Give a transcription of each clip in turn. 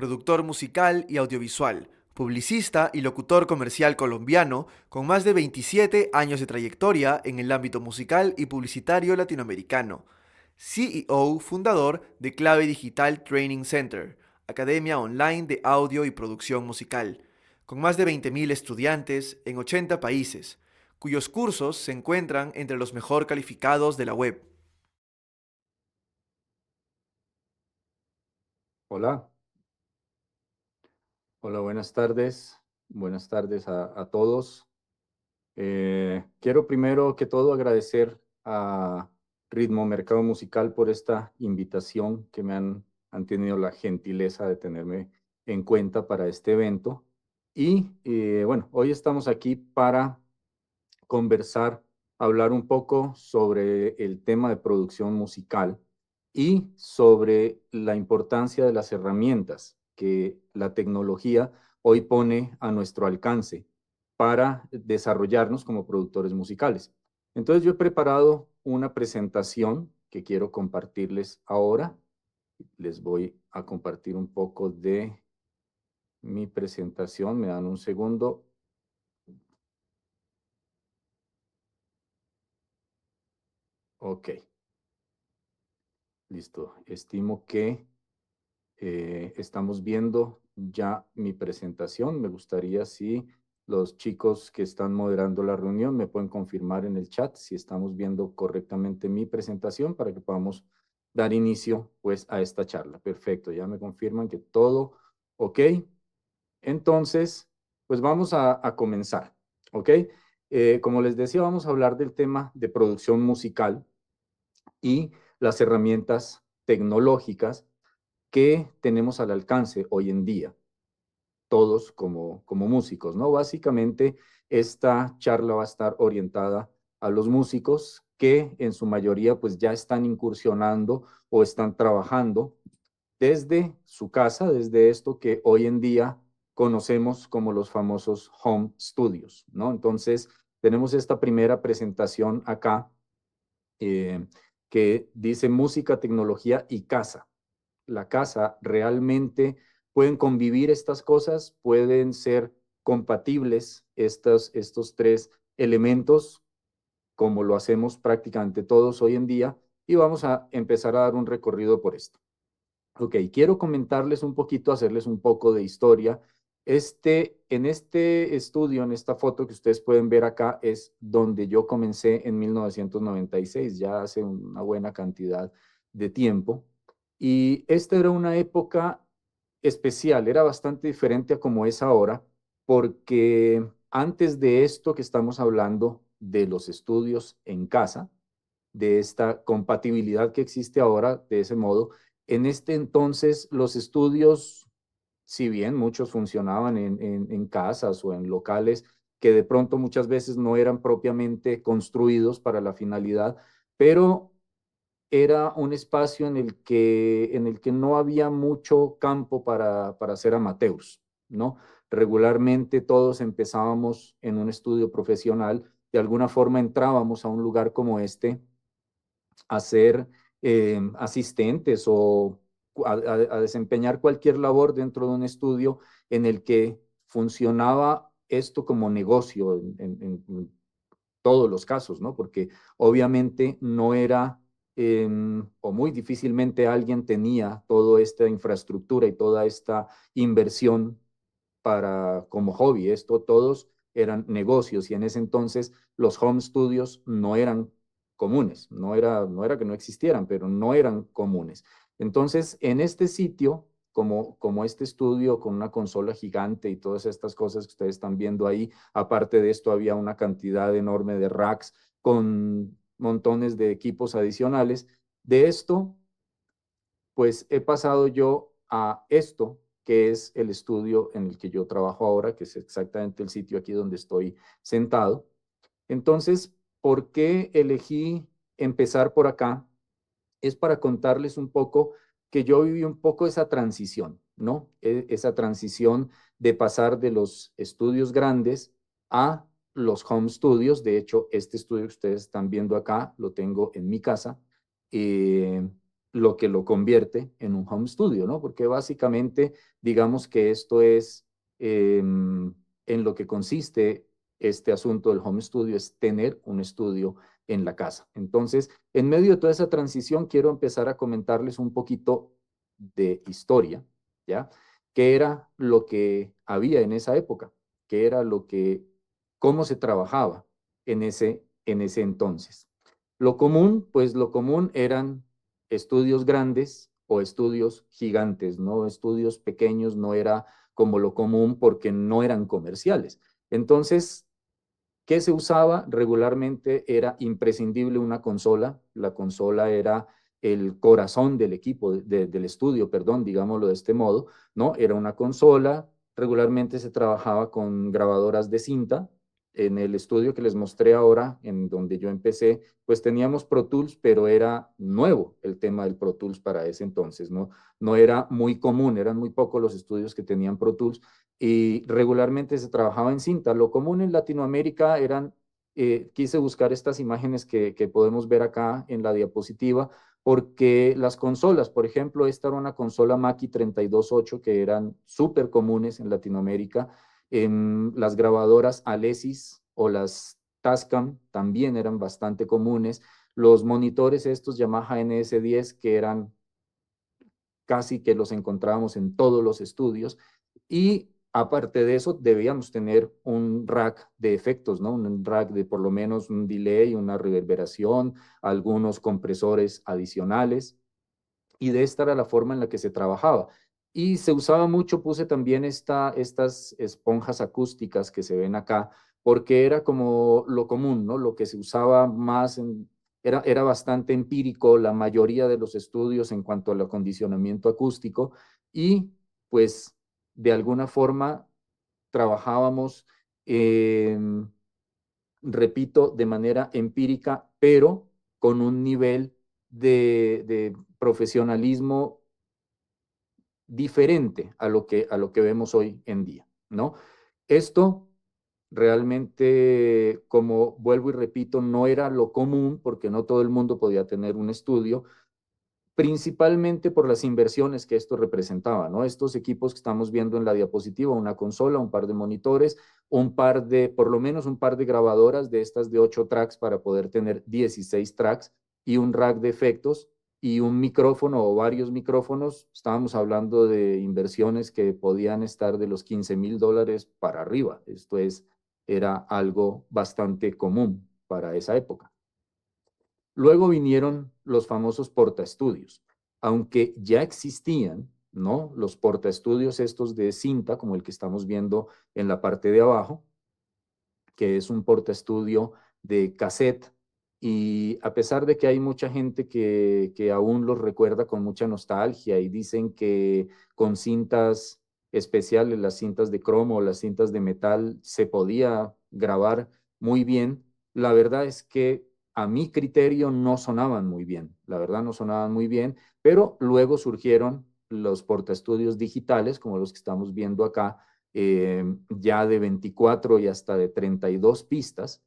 productor musical y audiovisual, publicista y locutor comercial colombiano con más de 27 años de trayectoria en el ámbito musical y publicitario latinoamericano. CEO fundador de Clave Digital Training Center, academia online de audio y producción musical, con más de 20.000 estudiantes en 80 países, cuyos cursos se encuentran entre los mejor calificados de la web. Hola, hola, buenas tardes. Buenas tardes a todos. Quiero primero que todo agradecer a Ritmo Mercado Musical por esta invitación que han tenido la gentileza de tenerme en cuenta para este evento. Y bueno, hoy estamos aquí para conversar, hablar un poco sobre el tema de producción musical y sobre la importancia de las herramientas que la tecnología hoy pone a nuestro alcance para desarrollarnos como productores musicales. Entonces yo he preparado una presentación que quiero compartirles ahora. Les voy a compartir un poco de mi presentación. Me dan un segundo. Ok, listo. Estimo que estamos viendo ya mi presentación. Me gustaría si los chicos que están moderando la reunión me pueden confirmar en el chat si estamos viendo correctamente mi presentación para que podamos dar inicio pues a esta charla. Perfecto, ya me confirman que todo ok. Entonces, pues vamos a comenzar, ¿ok? Como les decía, vamos a hablar del tema de producción musical y las herramientas tecnológicas que tenemos al alcance hoy en día, todos como músicos, ¿no? Básicamente, esta charla va a estar orientada a los músicos que en su mayoría pues ya están incursionando o están trabajando desde su casa, desde esto que hoy en día conocemos como los famosos home studios, ¿no? Entonces, tenemos esta primera presentación acá eh, que dice música, tecnología y casa. La casa realmente pueden convivir estas cosas, pueden ser compatibles estos tres elementos, como lo hacemos prácticamente todos hoy en día, y vamos a empezar a dar un recorrido por esto. Ok, quiero comentarles un poquito, hacerles un poco de historia. En este estudio, en esta foto que ustedes pueden ver acá, es donde yo comencé en 1996, ya hace una buena cantidad de tiempo. Y esta era una época especial, era bastante diferente a como es ahora, porque antes de esto que estamos hablando de los estudios en casa, de esta compatibilidad que existe ahora de ese modo. En este entonces, los estudios, si bien muchos funcionaban en casas o en locales que de pronto muchas veces no eran propiamente construidos para la finalidad, pero era un espacio en el que no había mucho campo para ser amateurs, ¿no? Regularmente todos empezábamos en un estudio profesional, de alguna forma entrábamos a un lugar como este a ser asistentes o a desempeñar cualquier labor dentro de un estudio en el que funcionaba esto como negocio en todos los casos, ¿no? Porque obviamente no era o muy difícilmente alguien tenía toda esta infraestructura y toda esta inversión para como hobby. Esto todos eran negocios y en ese entonces los home studios no eran comunes, no era que no existieran, pero no eran comunes. Entonces, en este sitio, como este estudio con una consola gigante y todas estas cosas que ustedes están viendo ahí, aparte de esto había una cantidad enorme de racks con montones de equipos adicionales. De esto pues he pasado yo a esto, que es el estudio en el que yo trabajo ahora, que es exactamente el sitio aquí donde estoy sentado. Entonces, ¿por qué elegí empezar por acá? Es para contarles un poco que yo viví un poco esa transición, ¿no? Esa transición de pasar de los estudios grandes a los home studios. De hecho, este estudio que ustedes están viendo acá lo tengo en mi casa. lo que lo convierte en un home studio, ¿no? Porque básicamente, digamos que esto es en lo que consiste este asunto del home studio, es tener un estudio en la casa. Entonces, en medio de toda esa transición, quiero empezar a comentarles un poquito de historia, ¿ya? ¿Qué era lo que había en esa época? ¿Qué era lo que, cómo se trabajaba en ese entonces? Lo común, pues lo común eran estudios grandes o estudios gigantes, ¿no? Estudios pequeños no era como lo común porque no eran comerciales. Entonces, ¿qué se usaba? Regularmente era imprescindible una consola. La consola era el corazón del equipo, del estudio, perdón, digámoslo de este modo, ¿no? Era una consola, regularmente se trabajaba con grabadoras de cinta. En el estudio que les mostré ahora, en donde yo empecé, pues teníamos Pro Tools, pero era nuevo el tema del Pro Tools para ese entonces, ¿no? No era muy común, eran muy pocos los estudios que tenían Pro Tools y regularmente se trabajaba en cinta. Lo común en Latinoamérica eran, quise buscar estas imágenes que podemos ver acá en la diapositiva, porque las consolas, por ejemplo, esta era una consola Mackie 32.8 que eran súper comunes en Latinoamérica. Las grabadoras Alesis o las Tascam también eran bastante comunes. Los monitores estos Yamaha NS10 que eran casi que los encontrábamos en todos los estudios y aparte de eso debíamos tener un rack de efectos, ¿no? Un rack de por lo menos un delay, una reverberación, algunos compresores adicionales y de esta era la forma en la que se trabajaba. Y se usaba mucho, puse también estas esponjas acústicas que se ven acá, porque era como lo común, ¿no? Lo que se usaba más era bastante empírico la mayoría de los estudios en cuanto al acondicionamiento acústico y pues de alguna forma trabajábamos, eh, repito, de manera empírica, pero con un nivel de profesionalismo diferente a lo que vemos hoy en día, ¿no? Esto realmente, como vuelvo y repito, no era lo común porque no todo el mundo podía tener un estudio, principalmente por las inversiones que esto representaba, ¿no? Estos equipos que estamos viendo en la diapositiva, una consola, un par de monitores, un par de, por lo menos un par de grabadoras de estas de 8 tracks para poder tener 16 tracks y un rack de efectos y un micrófono o varios micrófonos. Estábamos hablando de inversiones que podían estar de los $15,000 para arriba. Esto es, era algo bastante común para esa época. Luego vinieron los famosos portaestudios, aunque ya existían, ¿no? Los portaestudios estos de cinta, como el que estamos viendo en la parte de abajo, que es un portaestudio de cassette. Y a pesar de que hay mucha gente que aún los recuerda con mucha nostalgia y dicen que con cintas especiales, las cintas de cromo, las cintas de metal, se podía grabar muy bien, la verdad es que a mi criterio no sonaban muy bien, la verdad no sonaban muy bien, pero luego surgieron los portaestudios digitales, como los que estamos viendo acá, ya de 24 y hasta de 32 pistas.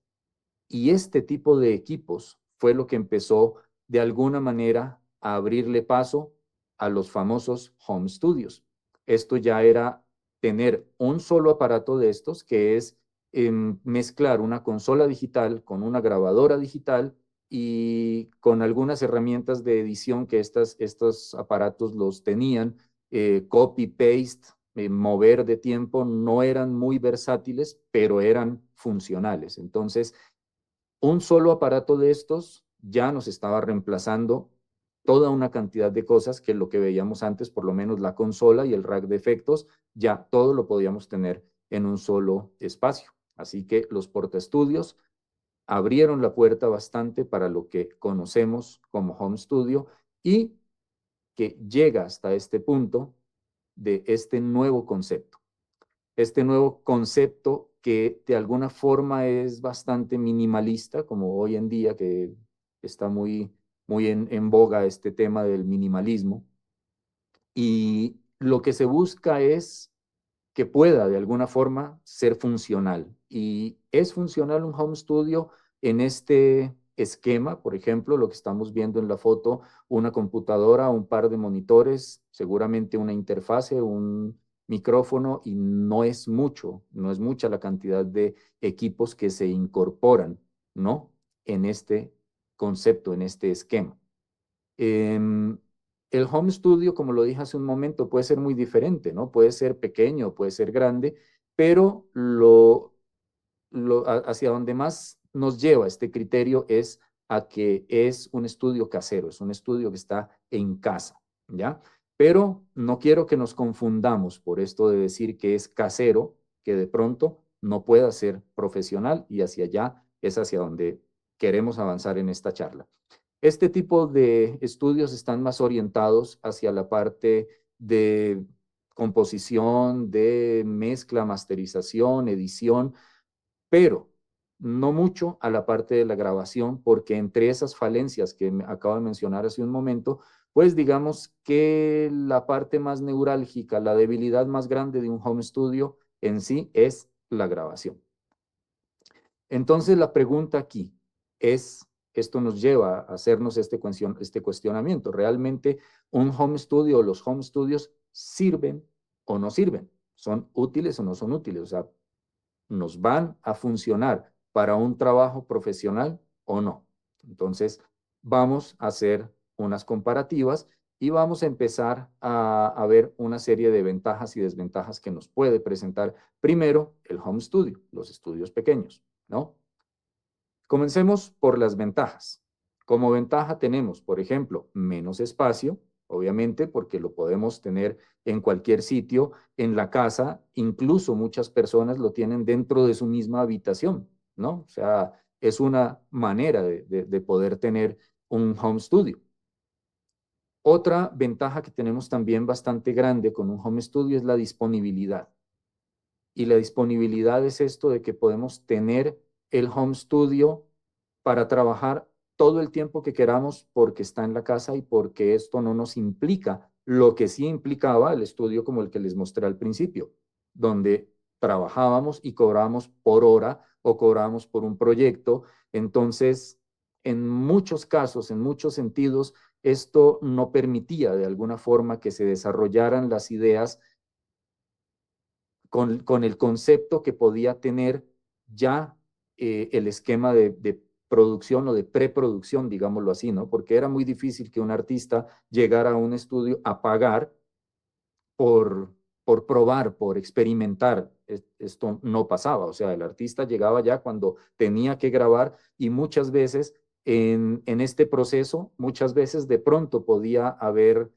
Y este tipo de equipos fue lo que empezó de alguna manera a abrirle paso a los famosos home studios. Esto ya era tener un solo aparato de estos, que es mezclar una consola digital con una grabadora digital y con algunas herramientas de edición que estos aparatos los tenían, copy, paste, mover de tiempo, no eran muy versátiles, pero eran funcionales. Entonces, un solo aparato de estos ya nos estaba reemplazando toda una cantidad de cosas que lo que veíamos antes, por lo menos la consola y el rack de efectos, ya todo lo podíamos tener en un solo espacio. Así que los portaestudios abrieron la puerta bastante para lo que conocemos como home studio y que llega hasta este punto de este nuevo concepto. Este nuevo concepto que de alguna forma es bastante minimalista, como hoy en día que está muy en boga este tema del minimalismo. Y lo que se busca es que pueda de alguna forma ser funcional. Y es funcional un home studio en este esquema, por ejemplo, lo que estamos viendo en la foto, una computadora, un par de monitores, seguramente una interfase, un micrófono, y no es mucho, no es mucha la cantidad de equipos que se incorporan, ¿no? En este concepto, en este esquema. Em, el home studio, como lo dije hace un momento, puede ser muy diferente, ¿no? Puede ser pequeño, puede ser grande, pero hacia donde más nos lleva este criterio es a que es un estudio casero, es un estudio que está en casa, ¿ya? Pero no quiero que nos confundamos por esto de decir que es casero, que de pronto no pueda ser profesional, y hacia allá es hacia donde queremos avanzar en esta charla. Este tipo de estudios están más orientados hacia la parte de composición, de mezcla, masterización, edición, pero no mucho a la parte de la grabación, porque entre esas falencias que acabo de mencionar hace un momento, pues digamos que la parte más neurálgica, la debilidad más grande de un home studio en sí es la grabación. Entonces la pregunta aquí es, esto nos lleva a hacernos este cuestionamiento. ¿Realmente un home studio o los home studios sirven o no sirven? ¿Son útiles o no son útiles? O sea, ¿nos van a funcionar para un trabajo profesional o no? Entonces, vamos a hacer unas comparativas y vamos a empezar a ver una serie de ventajas y desventajas que nos puede presentar primero el home studio, los estudios pequeños, ¿no? Comencemos por las ventajas. Como ventaja tenemos, por ejemplo, menos espacio, obviamente, porque lo podemos tener en cualquier sitio, en la casa, incluso muchas personas lo tienen dentro de su misma habitación, ¿no? O sea, es una manera de poder tener un home studio. Otra ventaja que tenemos también bastante grande con un home studio es la disponibilidad. Y la disponibilidad es esto de que podemos tener el home studio para trabajar todo el tiempo que queramos porque está en la casa y porque esto no nos implica lo que sí implicaba el estudio como el que les mostré al principio, donde trabajábamos y cobrábamos por hora o cobrábamos por un proyecto. Entonces, en muchos casos, en muchos sentidos, esto no permitía de alguna forma que se desarrollaran las ideas con el concepto que podía tener ya el esquema de producción o de preproducción, digámoslo así, ¿no? Porque era muy difícil que un artista llegara a un estudio a pagar por, por probar, por experimentar. Esto no pasaba, o sea, el artista llegaba ya cuando tenía que grabar, y muchas veces en este proceso, muchas veces de pronto podía haber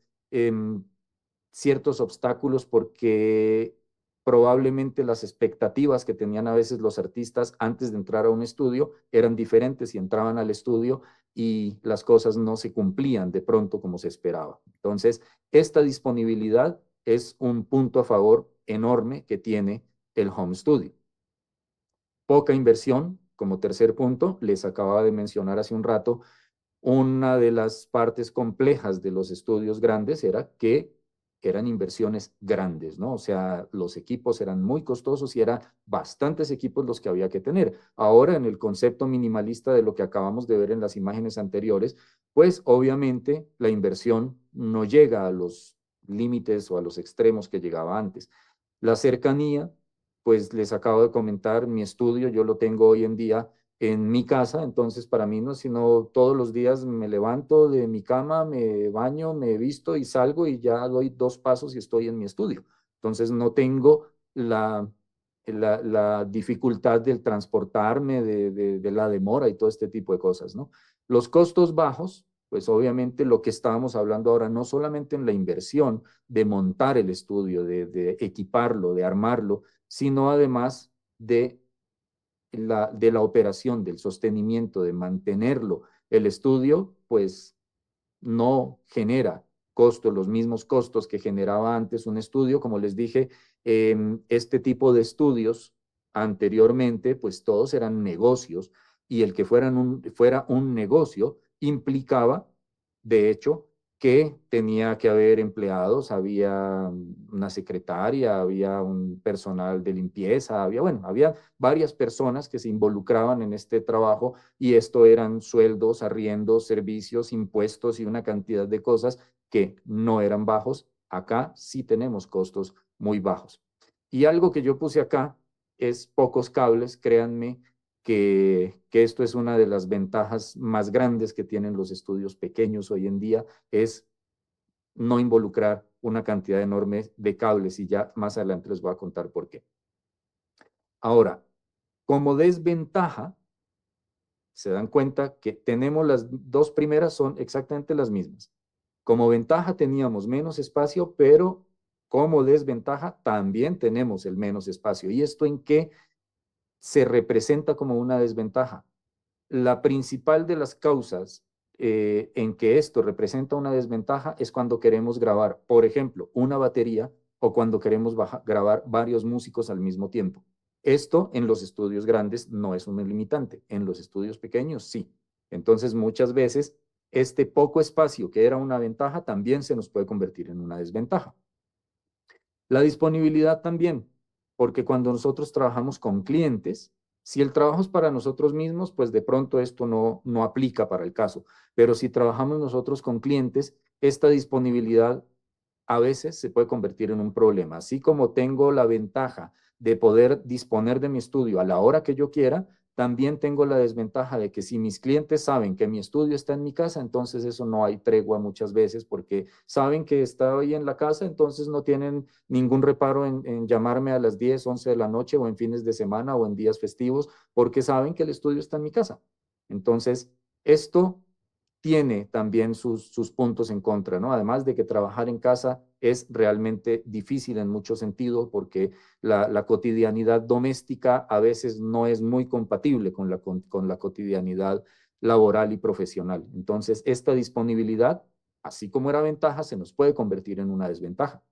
ciertos obstáculos porque probablemente las expectativas que tenían a veces los artistas antes de entrar a un estudio eran diferentes y entraban al estudio y las cosas no se cumplían de pronto como se esperaba. Entonces, esta disponibilidad es un punto a favor enorme que tiene el home studio. Poca inversión, como tercer punto, les acababa de mencionar hace un rato, una de las partes complejas de los estudios grandes era que eran inversiones grandes, ¿no? O sea, los equipos eran muy costosos y eran bastantes equipos los que había que tener. Ahora, en el concepto minimalista de lo que acabamos de ver en las imágenes anteriores, pues obviamente la inversión no llega a los límites o a los extremos que llegaba antes. La cercanía, pues les acabo de comentar, mi estudio yo lo tengo hoy en día en mi casa, entonces para mí no, sino todos los días me levanto de mi cama, me baño, me visto y salgo y ya doy dos pasos y estoy en mi estudio. Entonces no tengo la dificultad del transportarme, de la demora y todo este tipo de cosas, ¿no? Los costos bajos, pues obviamente lo que estábamos hablando ahora, no solamente en la inversión de montar el estudio, de equiparlo, de armarlo, sino además de la operación, del sostenimiento, de mantenerlo. El estudio, pues, no genera costos, los mismos costos que generaba antes un estudio. Como les dije, este tipo de estudios anteriormente, pues todos eran negocios, y el que fuera un negocio implicaba, de hecho, que tenía que haber empleados, había una secretaria, había un personal de limpieza, había varias personas que se involucraban en este trabajo y esto eran sueldos, arriendos, servicios, impuestos y una cantidad de cosas que no eran bajos. Acá sí tenemos costos muy bajos. Y algo que yo puse acá es pocos cables, créanme que esto es una de las ventajas más grandes que tienen los estudios pequeños hoy en día, es no involucrar una cantidad enorme de cables y ya más adelante les voy a contar por qué. Ahora, como desventaja, se dan cuenta que tenemos las dos primeras son exactamente las mismas. Como ventaja teníamos menos espacio, pero como desventaja también tenemos el menos espacio. ¿Y esto en qué se representa como una desventaja? La principal de las causas en que esto representa una desventaja es cuando queremos grabar, por ejemplo, una batería o cuando queremos grabar varios músicos al mismo tiempo. Esto en los estudios grandes no es un limitante, en los estudios pequeños sí. Entonces muchas veces este poco espacio que era una ventaja también se nos puede convertir en una desventaja. La disponibilidad también, porque cuando nosotros trabajamos con clientes, si el trabajo es para nosotros mismos, pues de pronto esto no aplica para el caso. Pero si trabajamos nosotros con clientes, esta disponibilidad a veces se puede convertir en un problema. Así como tengo la ventaja de poder disponer de mi estudio a la hora que yo quiera, también tengo la desventaja de que si mis clientes saben que mi estudio está en mi casa, entonces eso no hay tregua muchas veces porque saben que está ahí en la casa, entonces no tienen ningún reparo en llamarme a las 10, 11 de la noche o en fines de semana o en días festivos porque saben que el estudio está en mi casa. Entonces, esto tiene también sus puntos en contra, ¿no? Además de que trabajar en casa es realmente difícil en muchos sentidos porque la cotidianidad doméstica a veces no es muy compatible con la cotidianidad laboral y profesional. Entonces, esta disponibilidad, así como era ventaja, se nos puede convertir en una desventaja.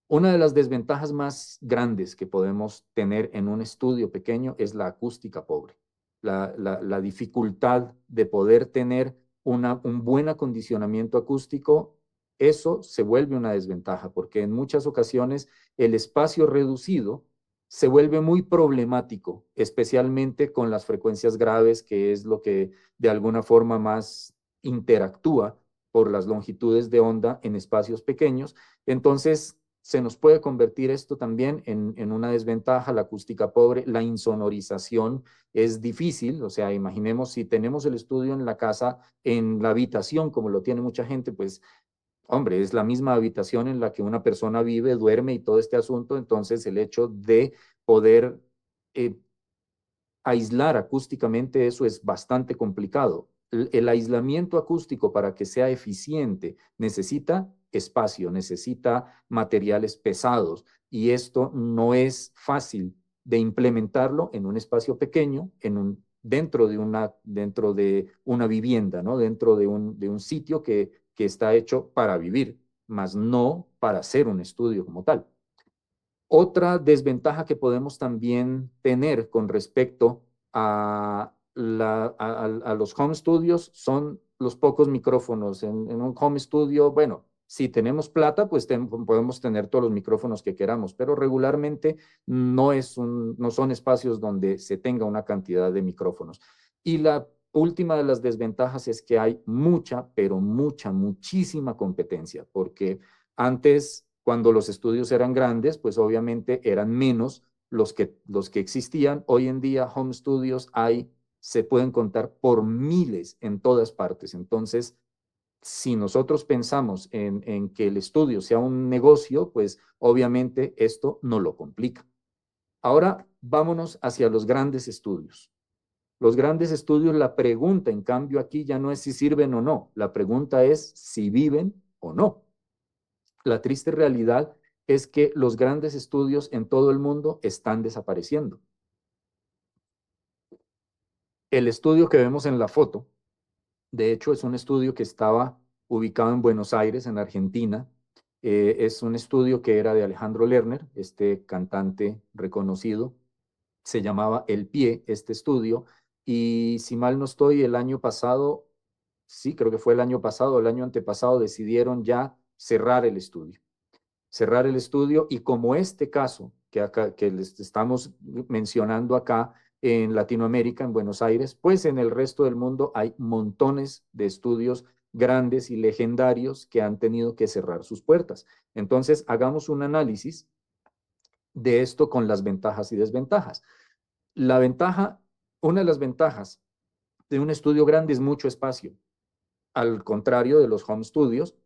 Una de las desventajas más grandes que podemos tener en un estudio pequeño es la acústica pobre, la dificultad de poder tener un buen acondicionamiento acústico. Eso se vuelve una desventaja porque en muchas ocasiones el espacio reducido se vuelve muy problemático, especialmente con las frecuencias graves, que es lo que de alguna forma más interactúa por las longitudes de onda en espacios pequeños. Entonces, se nos puede convertir esto también en una desventaja, la acústica pobre, la insonorización es difícil, o sea, imaginemos si tenemos el estudio en la casa, en la habitación, como lo tiene mucha gente, pues, hombre, es la misma habitación en la que una persona vive, duerme y todo este asunto, entonces el hecho de poder eh, aislar acústicamente eso es bastante complicado. El aislamiento acústico para que sea eficiente necesita espacio, necesita materiales pesados y esto no es fácil de implementarlo en un espacio pequeño, dentro de una vivienda, ¿no? Dentro de un sitio que está hecho para vivir, más no para hacer un estudio como tal. Otra desventaja que podemos también tener con respecto a los home studios son los pocos micrófonos. En un home studio, bueno, si tenemos plata, pues podemos tener todos los micrófonos que queramos, pero regularmente no son espacios donde se tenga una cantidad de micrófonos. Y la última de las desventajas es que hay mucha, pero muchísima competencia, porque antes, cuando los estudios eran grandes, pues obviamente eran menos los que existían. Hoy en día, home studios se pueden contar por miles en todas partes. Entonces, si nosotros pensamos en que el estudio sea un negocio, pues obviamente esto no lo complica. Ahora vámonos hacia los grandes estudios. Los grandes estudios, la pregunta, en cambio, aquí ya no es si sirven o no, la pregunta es si viven o no. La triste realidad es que los grandes estudios en todo el mundo están desapareciendo. El estudio que vemos en la foto, de hecho, es un estudio que estaba ubicado en Buenos Aires, en Argentina. Es un estudio que era de Alejandro Lerner, este cantante reconocido. Se llamaba El Pie, este estudio. Y si mal no estoy, el año pasado sí, creo que fue el año pasado, el año antepasado, decidieron ya cerrar el estudio. Cerrar el estudio y como este caso que les estamos mencionando acá en Latinoamérica, en Buenos Aires, pues en el resto del mundo hay montones de estudios grandes y legendarios que han tenido que cerrar sus puertas. Entonces, hagamos un análisis de esto con las ventajas y desventajas. La ventaja, una de las ventajas de un estudio grande es mucho espacio, al contrario de los home studios.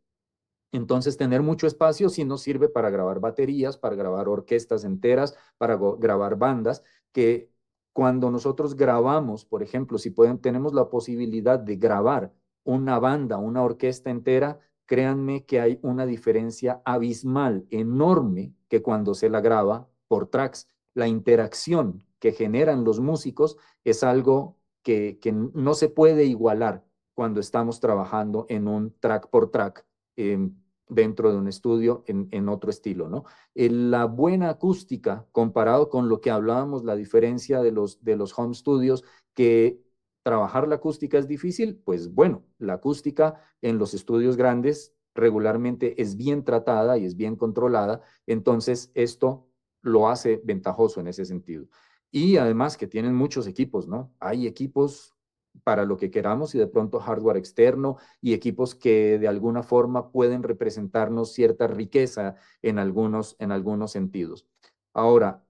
Entonces, tener mucho espacio sí nos sirve para grabar baterías, para grabar orquestas enteras, para grabar bandas, que cuando nosotros grabamos, por ejemplo, si tenemos la posibilidad de grabar una banda, una orquesta entera, créanme que hay una diferencia abismal, enorme, que cuando se la graba por tracks. La interacción que generan los músicos es algo que no se puede igualar cuando estamos trabajando en un track por track dentro de un estudio en otro estilo, ¿no? La buena acústica, comparado con lo que hablábamos, la diferencia de los home studios, que trabajar la acústica es difícil, pues bueno, la acústica en los estudios grandes regularmente es bien tratada y es bien controlada, entonces esto lo hace ventajoso en ese sentido. Y además que tienen muchos equipos, ¿no? Hay equipos para lo que queramos y de pronto hardware externo y equipos que de alguna forma pueden representarnos cierta riqueza en algunos sentidos. Ahora,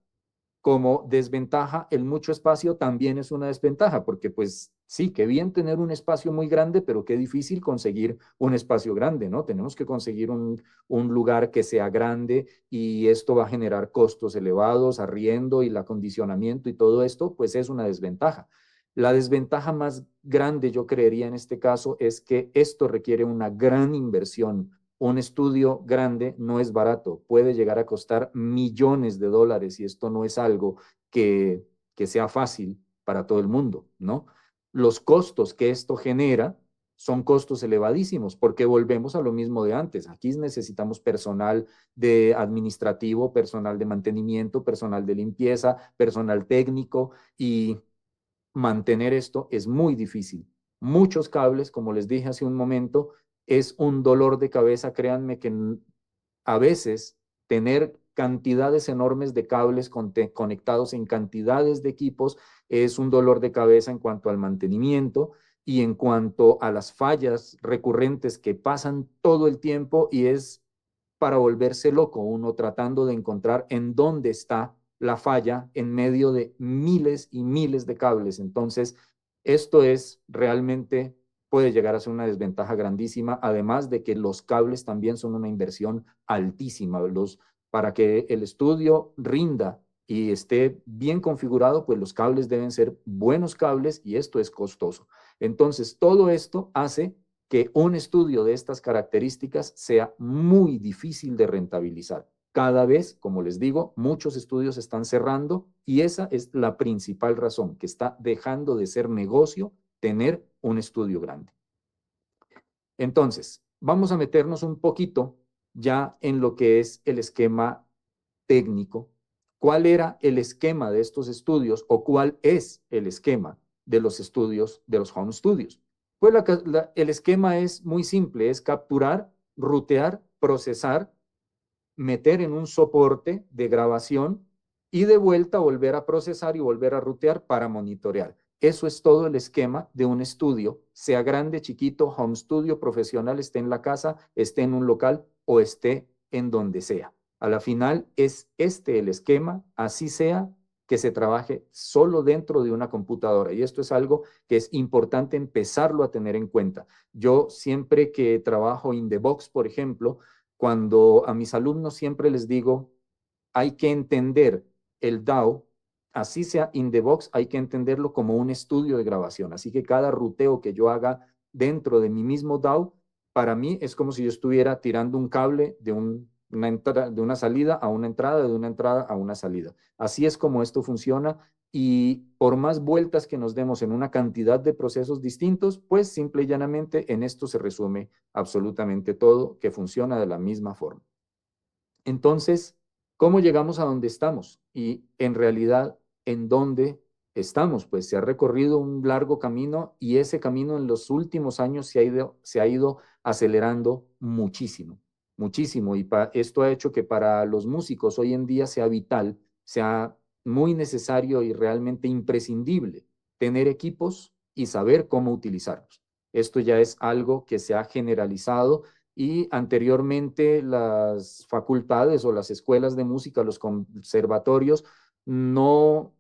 como desventaja, el mucho espacio también es una desventaja, porque pues sí, qué bien tener un espacio muy grande, pero qué difícil conseguir un espacio grande, ¿no? Tenemos que conseguir un lugar que sea grande y esto va a generar costos elevados, arriendo y el acondicionamiento y todo esto, pues es una desventaja. La desventaja más grande, yo creería en este caso, es que esto requiere una gran inversión. Un estudio grande no es barato, puede llegar a costar millones de dólares y esto no es algo que sea fácil para todo el mundo, ¿no? Los costos que esto genera son costos elevadísimos porque volvemos a lo mismo de antes. Aquí necesitamos personal de administrativo, personal de mantenimiento, personal de limpieza, personal técnico y mantener esto es muy difícil. Muchos cables, como les dije hace un momento, es un dolor de cabeza. Créanme que a veces tener cantidades enormes de cables conectados en cantidades de equipos es un dolor de cabeza en cuanto al mantenimiento y en cuanto a las fallas recurrentes que pasan todo el tiempo y es para volverse loco uno tratando de encontrar en dónde está la falla en medio de miles y miles de cables. Entonces, esto es realmente puede llegar a ser una desventaja grandísima, además de que los cables también son una inversión altísima. Para que el estudio rinda y esté bien configurado, pues los cables deben ser buenos cables y esto es costoso. Entonces, todo esto hace que un estudio de estas características sea muy difícil de rentabilizar. Cada vez, como les digo, muchos estudios están cerrando y esa es la principal razón, que está dejando de ser negocio tener un estudio grande. Entonces, vamos a meternos un poquito ya en lo que es el esquema técnico. ¿Cuál era el esquema de estos estudios o cuál es el esquema de los estudios, de los home studios? Pues el esquema es muy simple, es capturar, rutear, procesar, meter en un soporte de grabación y de vuelta volver a procesar y volver a rutear para monitorear. Eso es todo el esquema de un estudio, sea grande, chiquito, home studio, profesional, esté en la casa, esté en un local o esté en donde sea. A la final es este el esquema, así sea que se trabaje solo dentro de una computadora. Y esto es algo que es importante empezarlo a tener en cuenta. Yo siempre que trabajo in the box, por ejemplo, cuando a mis alumnos siempre les digo, hay que entender el DAW, así sea in the box, hay que entenderlo como un estudio de grabación. Así que cada ruteo que yo haga dentro de mi mismo DAW, para mí es como si yo estuviera tirando un cable de una salida a una entrada, de una entrada a una salida. Así es como esto funciona y por más vueltas que nos demos en una cantidad de procesos distintos, pues simple y llanamente en esto se resume absolutamente todo que funciona de la misma forma. Entonces, ¿cómo llegamos a donde estamos? Y en realidad, ¿en dónde estamos, pues se ha recorrido un largo camino y ese camino en los últimos años se ha ido acelerando muchísimo, muchísimo. Y esto ha hecho que para los músicos hoy en día sea vital, sea muy necesario y realmente imprescindible tener equipos y saber cómo utilizarlos. Esto ya es algo que se ha generalizado y anteriormente las facultades o las escuelas de música, los conservatorios, no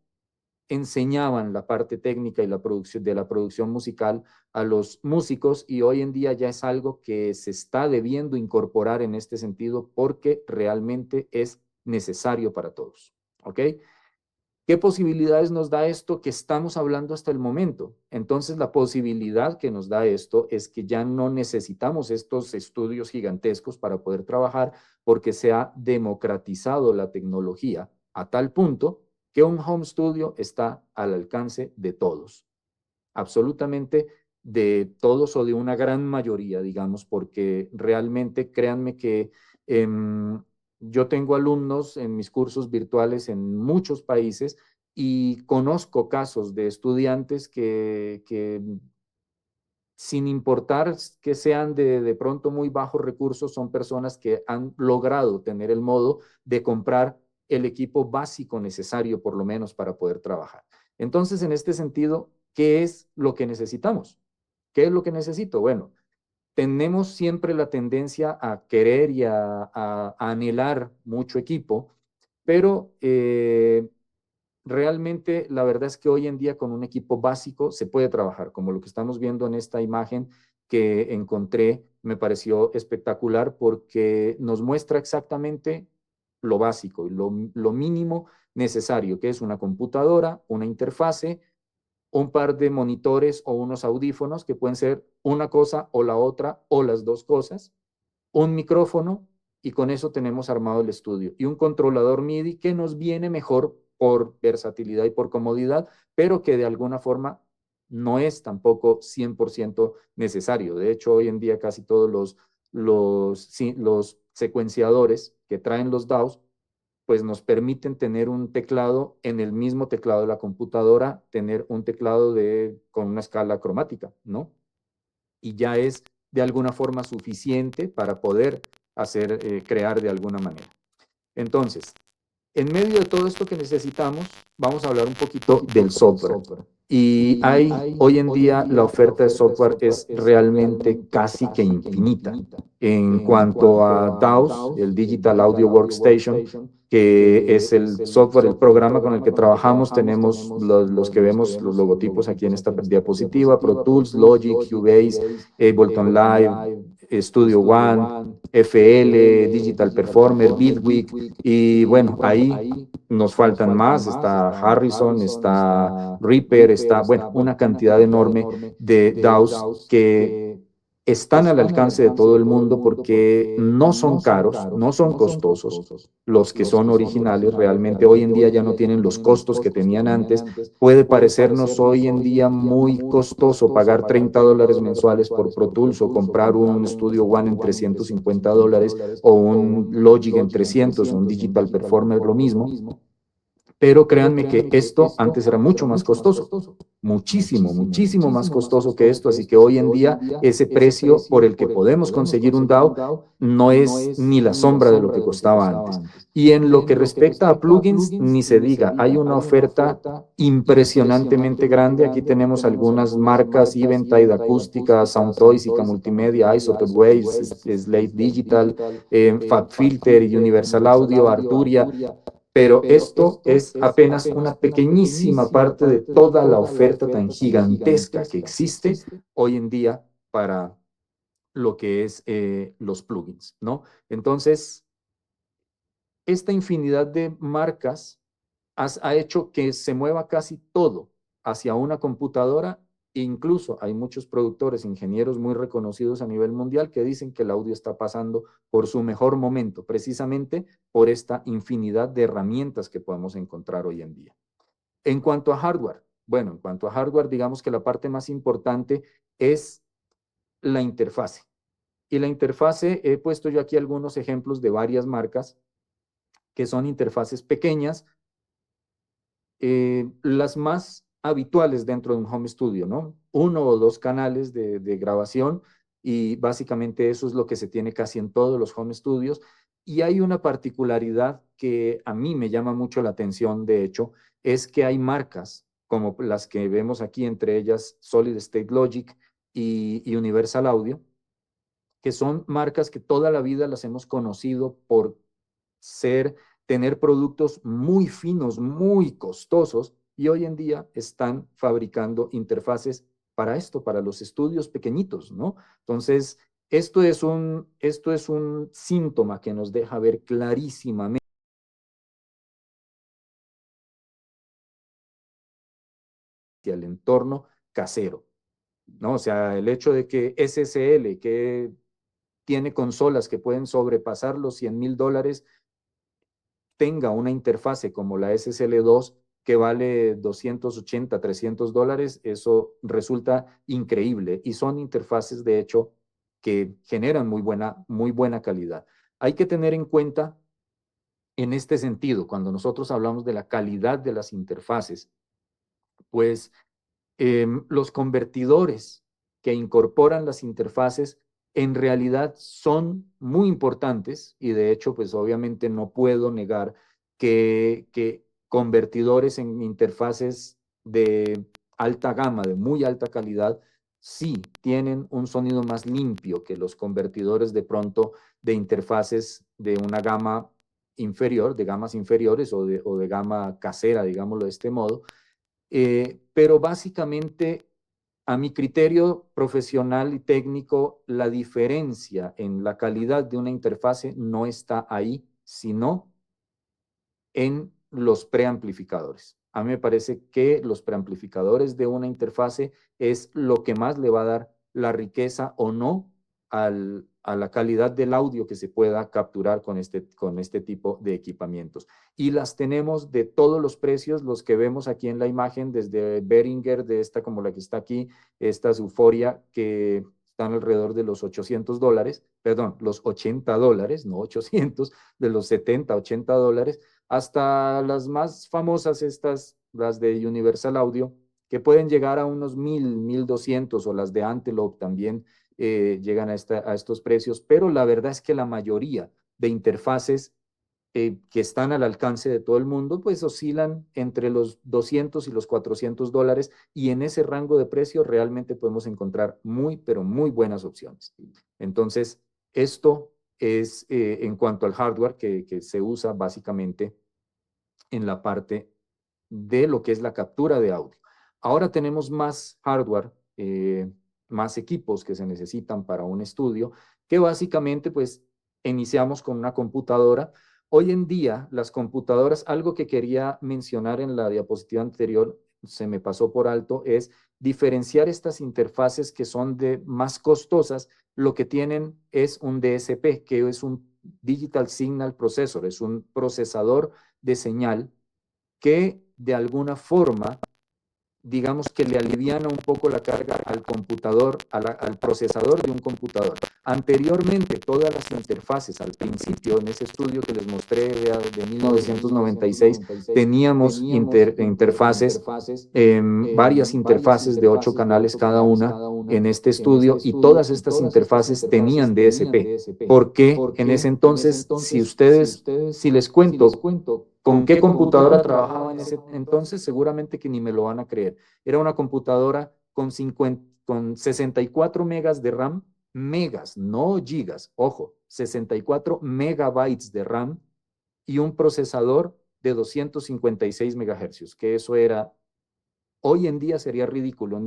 enseñaban la parte técnica y la producción de la producción musical a los músicos y hoy en día ya es algo que se está debiendo incorporar en este sentido porque realmente es necesario para todos. ¿Ok? ¿Qué posibilidades nos da esto que estamos hablando hasta el momento? Entonces, la posibilidad que nos da esto es que ya no necesitamos estos estudios gigantescos para poder trabajar porque se ha democratizado la tecnología a tal punto que un home studio está al alcance de todos, absolutamente de todos o de una gran mayoría, digamos, porque realmente créanme que yo tengo alumnos en mis cursos virtuales en muchos países y conozco casos de estudiantes que sin importar que sean de pronto muy bajos recursos, son personas que han logrado tener el modo de comprar el equipo básico necesario, por lo menos, para poder trabajar. Entonces, en este sentido, ¿qué es lo que necesitamos? ¿Qué es lo que necesito? Bueno, tenemos siempre la tendencia a querer y a anhelar mucho equipo, pero realmente la verdad es que hoy en día con un equipo básico se puede trabajar, como lo que estamos viendo en esta imagen que encontré, me pareció espectacular porque nos muestra exactamente lo básico y lo mínimo necesario, que es una computadora, una interfase, un par de monitores o unos audífonos que pueden ser una cosa o la otra o las dos cosas, un micrófono y con eso tenemos armado el estudio y un controlador MIDI que nos viene mejor por versatilidad y por comodidad, pero que de alguna forma no es tampoco 100% necesario. De hecho, hoy en día casi todos los secuenciadores que traen los DAWs pues nos permiten tener un teclado en el mismo teclado de la computadora, tener un teclado con una escala cromática, ¿no? Y ya es de alguna forma suficiente para poder crear de alguna manera. Entonces, en medio de todo esto que necesitamos, vamos a hablar un poquito del software. Y hoy en día la oferta de software es realmente casi que infinita. En cuanto a DAWs, el Digital Audio Workstation, que es el software, el programa con el que trabajamos, tenemos los que vemos los logotipos aquí en esta diapositiva, Pro Tools, Logic, Cubase, Ableton Live, Studio One, FL, Digital Performer, Bitwig, y bueno, ahí nos faltan más, está Harrison, está Reaper, está, bueno, una cantidad enorme de DAWs que están al alcance de todo el mundo porque no son caros, no son costosos. Los que son originales realmente hoy en día ya no tienen los costos que tenían antes. Puede parecernos hoy en día muy costoso pagar $30 mensuales por Pro Tools o comprar un Studio One en $350 o un Logic en 300 o un Digital Performer lo mismo. Pero créanme que esto antes era mucho más costoso, muchísimo, muchísimo más costoso que esto. Así que hoy en día ese precio por el que podemos conseguir un DAW no es ni la sombra de lo que costaba antes. Y en lo que respecta a plugins, ni se diga, hay una oferta impresionantemente grande. Aquí tenemos algunas marcas, Eventide Acústica, Soundtoys, Ica Multimedia, Isotope Waves, Slate Digital, FabFilter, Universal Audio, Arturia, pero esto es apenas una pequeñísima parte de toda la oferta tan gigantesca que existe hoy en día para lo que es los plugins, ¿no? Entonces, esta infinidad de marcas ha hecho que se mueva casi todo hacia una computadora. Incluso hay muchos productores, ingenieros muy reconocidos a nivel mundial que dicen que el audio está pasando por su mejor momento, precisamente por esta infinidad de herramientas que podemos encontrar hoy en día. En cuanto a hardware, bueno, en cuanto a hardware, digamos que la parte más importante es la interfase. Y la interfase, he puesto yo aquí algunos ejemplos de varias marcas que son interfaces pequeñas, las más habituales dentro de un home studio, ¿no? Uno o dos canales de grabación y básicamente eso es lo que se tiene casi en todos los home studios. Y hay una particularidad que a mí me llama mucho la atención, de hecho, es que hay marcas como las que vemos aquí, entre ellas Solid State Logic y Universal Audio, que son marcas que toda la vida las hemos conocido por ser, tener productos muy finos, muy costosos, y hoy en día están fabricando interfaces para esto, para los estudios pequeñitos, ¿no? Entonces, esto es un síntoma que nos deja ver clarísimamente el entorno casero, ¿no? O sea, el hecho de que SSL, que tiene consolas que pueden sobrepasar los $100,000, tenga una interfase como la SSL2 que vale 280, $300, eso resulta increíble y son interfaces de hecho que generan muy buena calidad. Hay que tener en cuenta en este sentido, cuando nosotros hablamos de la calidad de las interfaces, pues los convertidores que incorporan las interfaces en realidad son muy importantes y de hecho, pues obviamente no puedo negar que convertidores en interfaces de alta gama, de muy alta calidad, sí tienen un sonido más limpio que los convertidores de pronto de interfaces de una gama inferior, de gamas inferiores o de gama casera, digámoslo de este modo, pero básicamente, a mi criterio profesional y técnico, la diferencia en la calidad de una interfase no está ahí, sino en los preamplificadores. A mí me parece que los preamplificadores de una interfase es lo que más le va a dar la riqueza o no a la calidad del audio que se pueda capturar con este tipo de equipamientos. Y las tenemos de todos los precios, los que vemos aquí en la imagen, desde Behringer, de esta como la que está aquí, esta Euforia, que están alrededor de los $800, perdón, los $80, no 800, de los 70, $80, hasta las más famosas, estas, las de Universal Audio, que pueden llegar a unos 1,200, o las de Antelope también llegan a estos precios, pero la verdad es que la mayoría de interfaces que están al alcance de todo el mundo, pues oscilan entre los 200 y los $400, y en ese rango de precio realmente podemos encontrar muy, pero muy buenas opciones. Entonces, esto es en cuanto al hardware que se usa básicamente en la parte de lo que es la captura de audio. Ahora tenemos más hardware, más equipos que se necesitan para un estudio, que básicamente pues iniciamos con una computadora. Hoy en día las computadoras, algo que quería mencionar en la diapositiva anterior, se me pasó por alto, es diferenciar estas interfaces que son de más costosas. Lo que tienen es un DSP, que es un Digital Signal Processor, es un procesador de señal que de alguna forma, digamos que le aliviana un poco la carga al computador, al procesador de un computador. Anteriormente, todas las interfaces, al principio, en ese estudio que les mostré de 1996, teníamos interfaces, varias interfaces de 8 canales cada una en este estudio, y todas estas interfaces tenían DSP. ¿Por qué? En ese entonces, si les cuento con qué computadora trabajaba en ese entonces, seguramente que ni me lo van a creer. Era una computadora con 64 megas de RAM, megas, no gigas, ojo, 64 megabytes de RAM y un procesador de 256 megahercios, que eso era, hoy en día sería ridículo.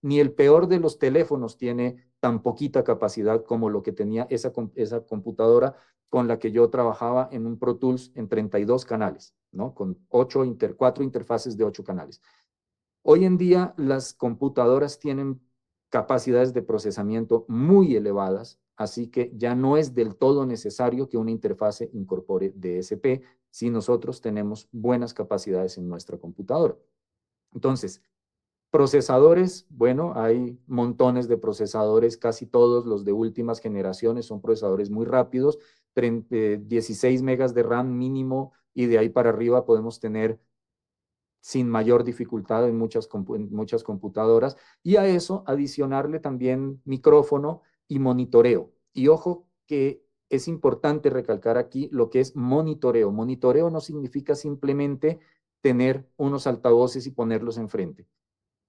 Ni el peor de los teléfonos tiene tan poquita capacidad como lo que tenía esa computadora con la que yo trabajaba en un Pro Tools en 32 canales, ¿no? Con 4 interfaces de 8 canales. Hoy en día las computadoras tienen capacidades de procesamiento muy elevadas, así que ya no es del todo necesario que una interfase incorpore DSP si nosotros tenemos buenas capacidades en nuestra computadora. Entonces, procesadores, bueno, hay montones de procesadores, casi todos los de últimas generaciones son procesadores muy rápidos, 16 megas de RAM mínimo, y de ahí para arriba podemos tener sin mayor dificultad en muchas computadoras, y a eso adicionarle también micrófono y monitoreo. Y ojo que es importante recalcar aquí lo que es monitoreo. Monitoreo no significa simplemente tener unos altavoces y ponerlos enfrente.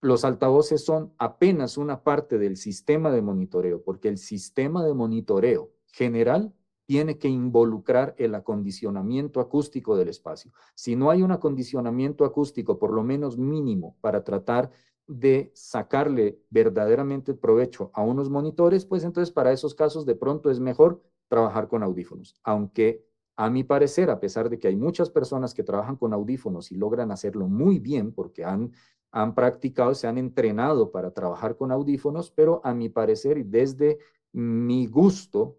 Los altavoces son apenas una parte del sistema de monitoreo, porque el sistema de monitoreo general tiene que involucrar el acondicionamiento acústico del espacio. Si no hay un acondicionamiento acústico, por lo menos mínimo, para tratar de sacarle verdaderamente provecho a unos monitores, pues entonces para esos casos de pronto es mejor trabajar con audífonos. Aunque a mi parecer, a pesar de que hay muchas personas que trabajan con audífonos y logran hacerlo muy bien porque han practicado, se han entrenado para trabajar con audífonos, pero a mi parecer y desde mi gusto,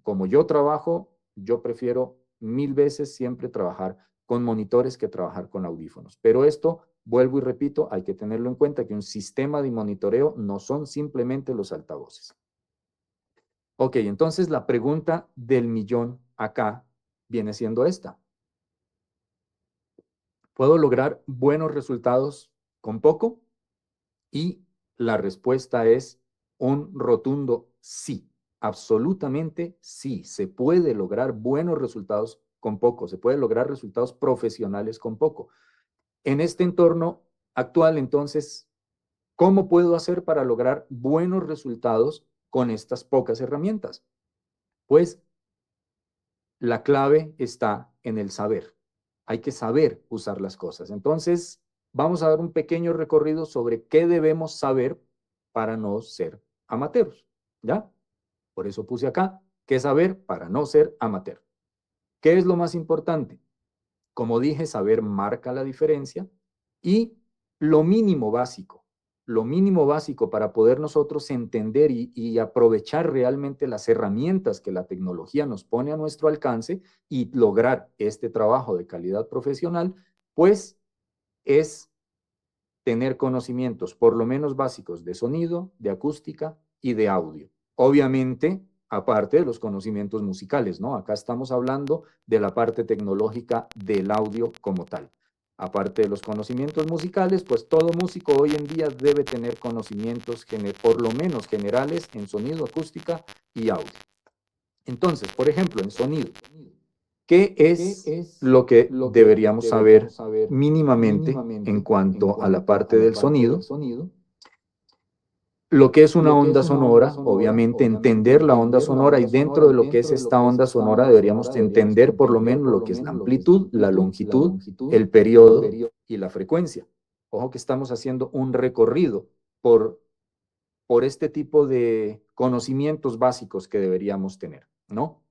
como yo trabajo, yo prefiero 1000 veces siempre trabajar con monitores que trabajar con audífonos. Pero esto, vuelvo y repito, hay que tenerlo en cuenta que un sistema de monitoreo no son simplemente los altavoces. Ok, entonces la pregunta del millón acá viene siendo esta. ¿Puedo lograr buenos resultados con poco? Y la respuesta es un rotundo sí. Absolutamente sí. Se puede lograr buenos resultados con poco. Se puede lograr resultados profesionales con poco. En este entorno actual, entonces, ¿cómo puedo hacer para lograr buenos resultados con estas pocas herramientas? Pues la clave está en el saber. Hay que saber usar las cosas. Entonces, vamos a dar un pequeño recorrido sobre qué debemos saber para no ser amateurs, ¿ya? Por eso puse acá, qué saber para no ser amateur. ¿Qué es lo más importante? Como dije, saber marca la diferencia y lo mínimo básico, lo mínimo básico para poder nosotros entender y aprovechar realmente las herramientas que la tecnología nos pone a nuestro alcance y lograr este trabajo de calidad profesional, pues es tener conocimientos por lo menos básicos de sonido, de acústica y de audio. Obviamente, aparte de los conocimientos musicales, ¿no? Acá estamos hablando de la parte tecnológica del audio como tal. Aparte de los conocimientos musicales, pues todo músico hoy en día debe tener conocimientos por lo menos generales en sonido, acústica y audio. Entonces, por ejemplo, en sonido, ¿qué es lo que deberíamos saber mínimamente en cuanto a la parte del sonido? Lo que es una onda sonora, obviamente entender la onda sonora y dentro de lo que es esta onda sonora deberíamos entender por lo menos lo que es la amplitud, la longitud, el periodo y la frecuencia. Ojo que estamos haciendo un recorrido por, por este tipo de conocimientos básicos que deberíamos tener, ¿no?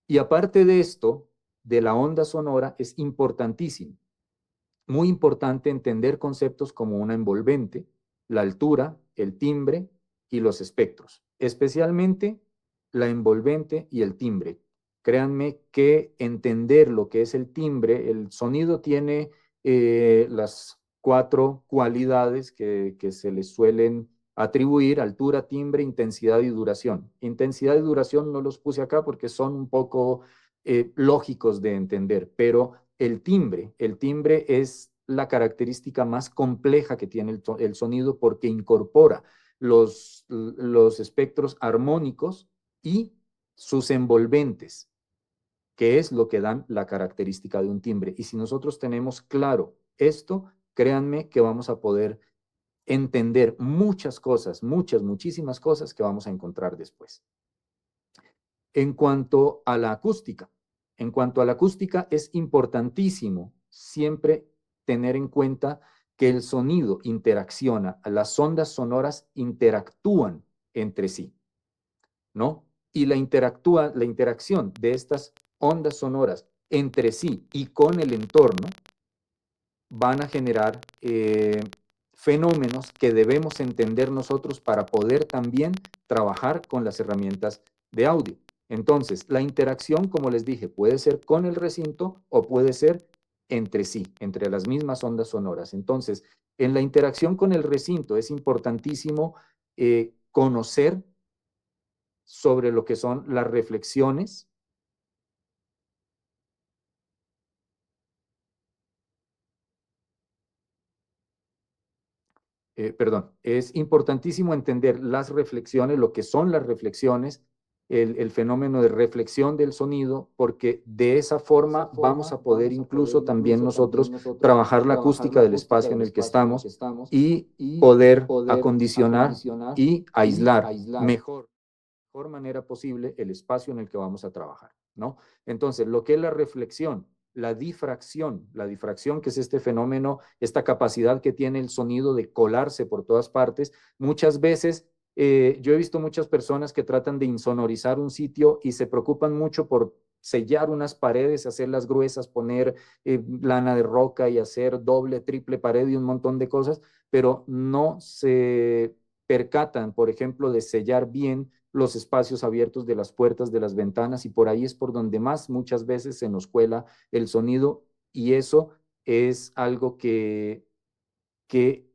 Y aparte de esto, de la onda sonora, es importantísimo, muy importante entender conceptos como una envolvente, la altura, el timbre y los espectros, especialmente la envolvente y el timbre. Créanme que entender lo que es el timbre, el sonido tiene las 4 cualidades que se le suelen atribuir: altura, timbre, intensidad y duración. Intensidad y duración no los puse acá porque son un poco lógicos de entender, pero el timbre es la característica más compleja que tiene el sonido porque incorpora los espectros armónicos y sus envolventes, que es lo que dan la característica de un timbre. Y si nosotros tenemos claro esto, créanme que vamos a poder entender muchas cosas, muchísimas cosas que vamos a encontrar después. En cuanto a la acústica, es importantísimo siempre tener en cuenta que el sonido interacciona, las ondas sonoras interactúan entre sí, ¿no? Y la interacción de estas ondas sonoras entre sí y con el entorno van a generar fenómenos que debemos entender nosotros para poder también trabajar con las herramientas de audio. Entonces, la interacción, como les dije, puede ser con el recinto o puede ser entre sí, entre las mismas ondas sonoras. Entonces, en la interacción con el recinto es importantísimo conocer sobre lo que son las reflexiones, perdón, es importantísimo entender las reflexiones, lo que son las reflexiones, el fenómeno de reflexión del sonido, porque de esa forma vamos a poder incluso también nosotros trabajar la acústica del espacio en el que estamos y poder acondicionar y aislar mejor manera posible el espacio en el que vamos a trabajar, ¿no? Entonces, lo que es la reflexión, la difracción que es este fenómeno, esta capacidad que tiene el sonido de colarse por todas partes, muchas veces yo he visto muchas personas que tratan de insonorizar un sitio y se preocupan mucho por sellar unas paredes, hacerlas gruesas, poner lana de roca y hacer doble, triple pared y un montón de cosas, pero no se percatan, por ejemplo, de sellar bien los espacios abiertos de las puertas, de las ventanas, y por ahí es por donde más muchas veces se nos cuela el sonido, y eso es algo que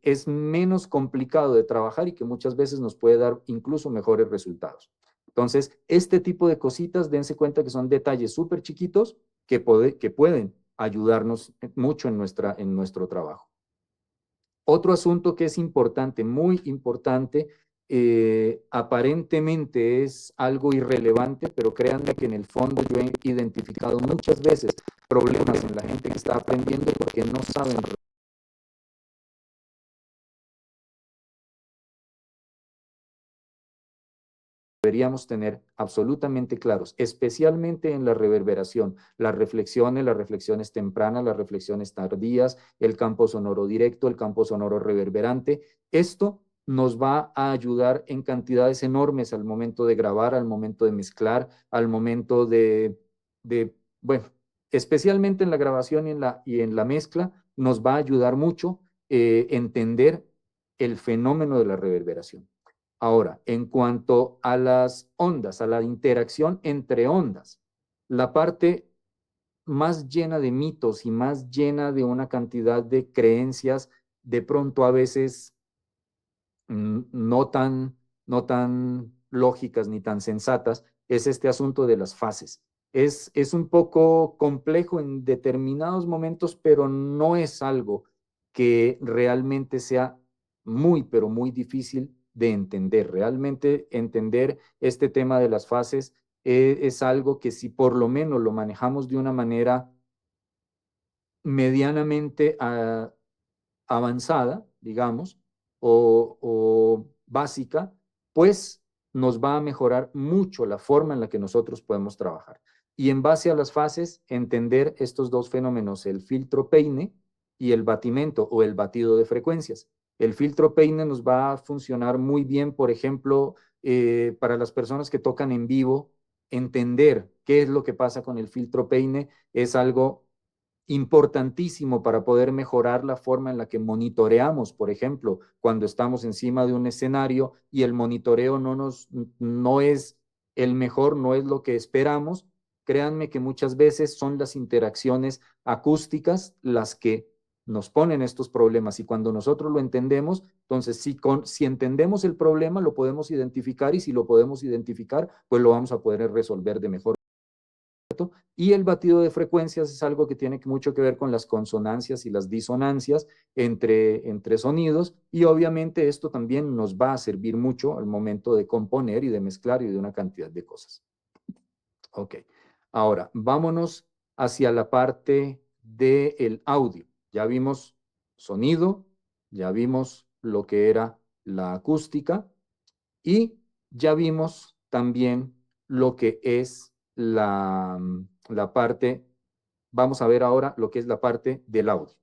es menos complicado de trabajar y que muchas veces nos puede dar incluso mejores resultados. Entonces, este tipo de cositas, dense cuenta que son detalles súper chiquitos que pueden ayudarnos mucho en nuestro trabajo. Otro asunto que es importante, muy importante, aparentemente es algo irrelevante, pero créanme que en el fondo yo he identificado muchas veces problemas en la gente que está aprendiendo porque no saben. Deberíamos tener absolutamente claros, especialmente en la reverberación, las reflexiones tempranas, las reflexiones tardías, el campo sonoro directo, el campo sonoro reverberante. Esto nos va a ayudar en cantidades enormes al momento de grabar, al momento de mezclar, al momento bueno, especialmente en la grabación y en la mezcla, nos va a ayudar mucho entender el fenómeno de la reverberación. Ahora, en cuanto a las ondas, a la interacción entre ondas, la parte más llena de mitos y más llena de una cantidad de creencias, de pronto a veces no no tan lógicas ni tan sensatas, es este asunto de las fases. Es un poco complejo en determinados momentos, pero no es algo que realmente sea muy, pero muy difícil de entender. Realmente entender este tema de las fases es algo que si por lo menos lo manejamos de una manera medianamente avanzada, digamos, o básica, pues nos va a mejorar mucho la forma en la que nosotros podemos trabajar. Y en base a las fases, entender estos dos fenómenos, el filtro peine y el batimento o el batido de frecuencias. El filtro peine nos va a funcionar muy bien, por ejemplo, para las personas que tocan en vivo, entender qué es lo que pasa con el filtro peine es algo importantísimo para poder mejorar la forma en la que monitoreamos, por ejemplo, cuando estamos encima de un escenario y el monitoreo no es el mejor, no es lo que esperamos. Créanme que muchas veces son las interacciones acústicas las que nos ponen estos problemas, y cuando nosotros lo entendemos, entonces si entendemos el problema, lo podemos identificar, y si lo podemos identificar, pues lo vamos a poder resolver de mejor. Y el batido de frecuencias es algo que tiene mucho que ver con las consonancias y las disonancias entre sonidos, y obviamente esto también nos va a servir mucho al momento de componer y de mezclar y de una cantidad de cosas. Ok, ahora vámonos hacia la parte del audio. Ya vimos sonido, ya vimos lo que era la acústica, y ya vimos también lo que es la parte, vamos a ver ahora lo que es la parte del audio.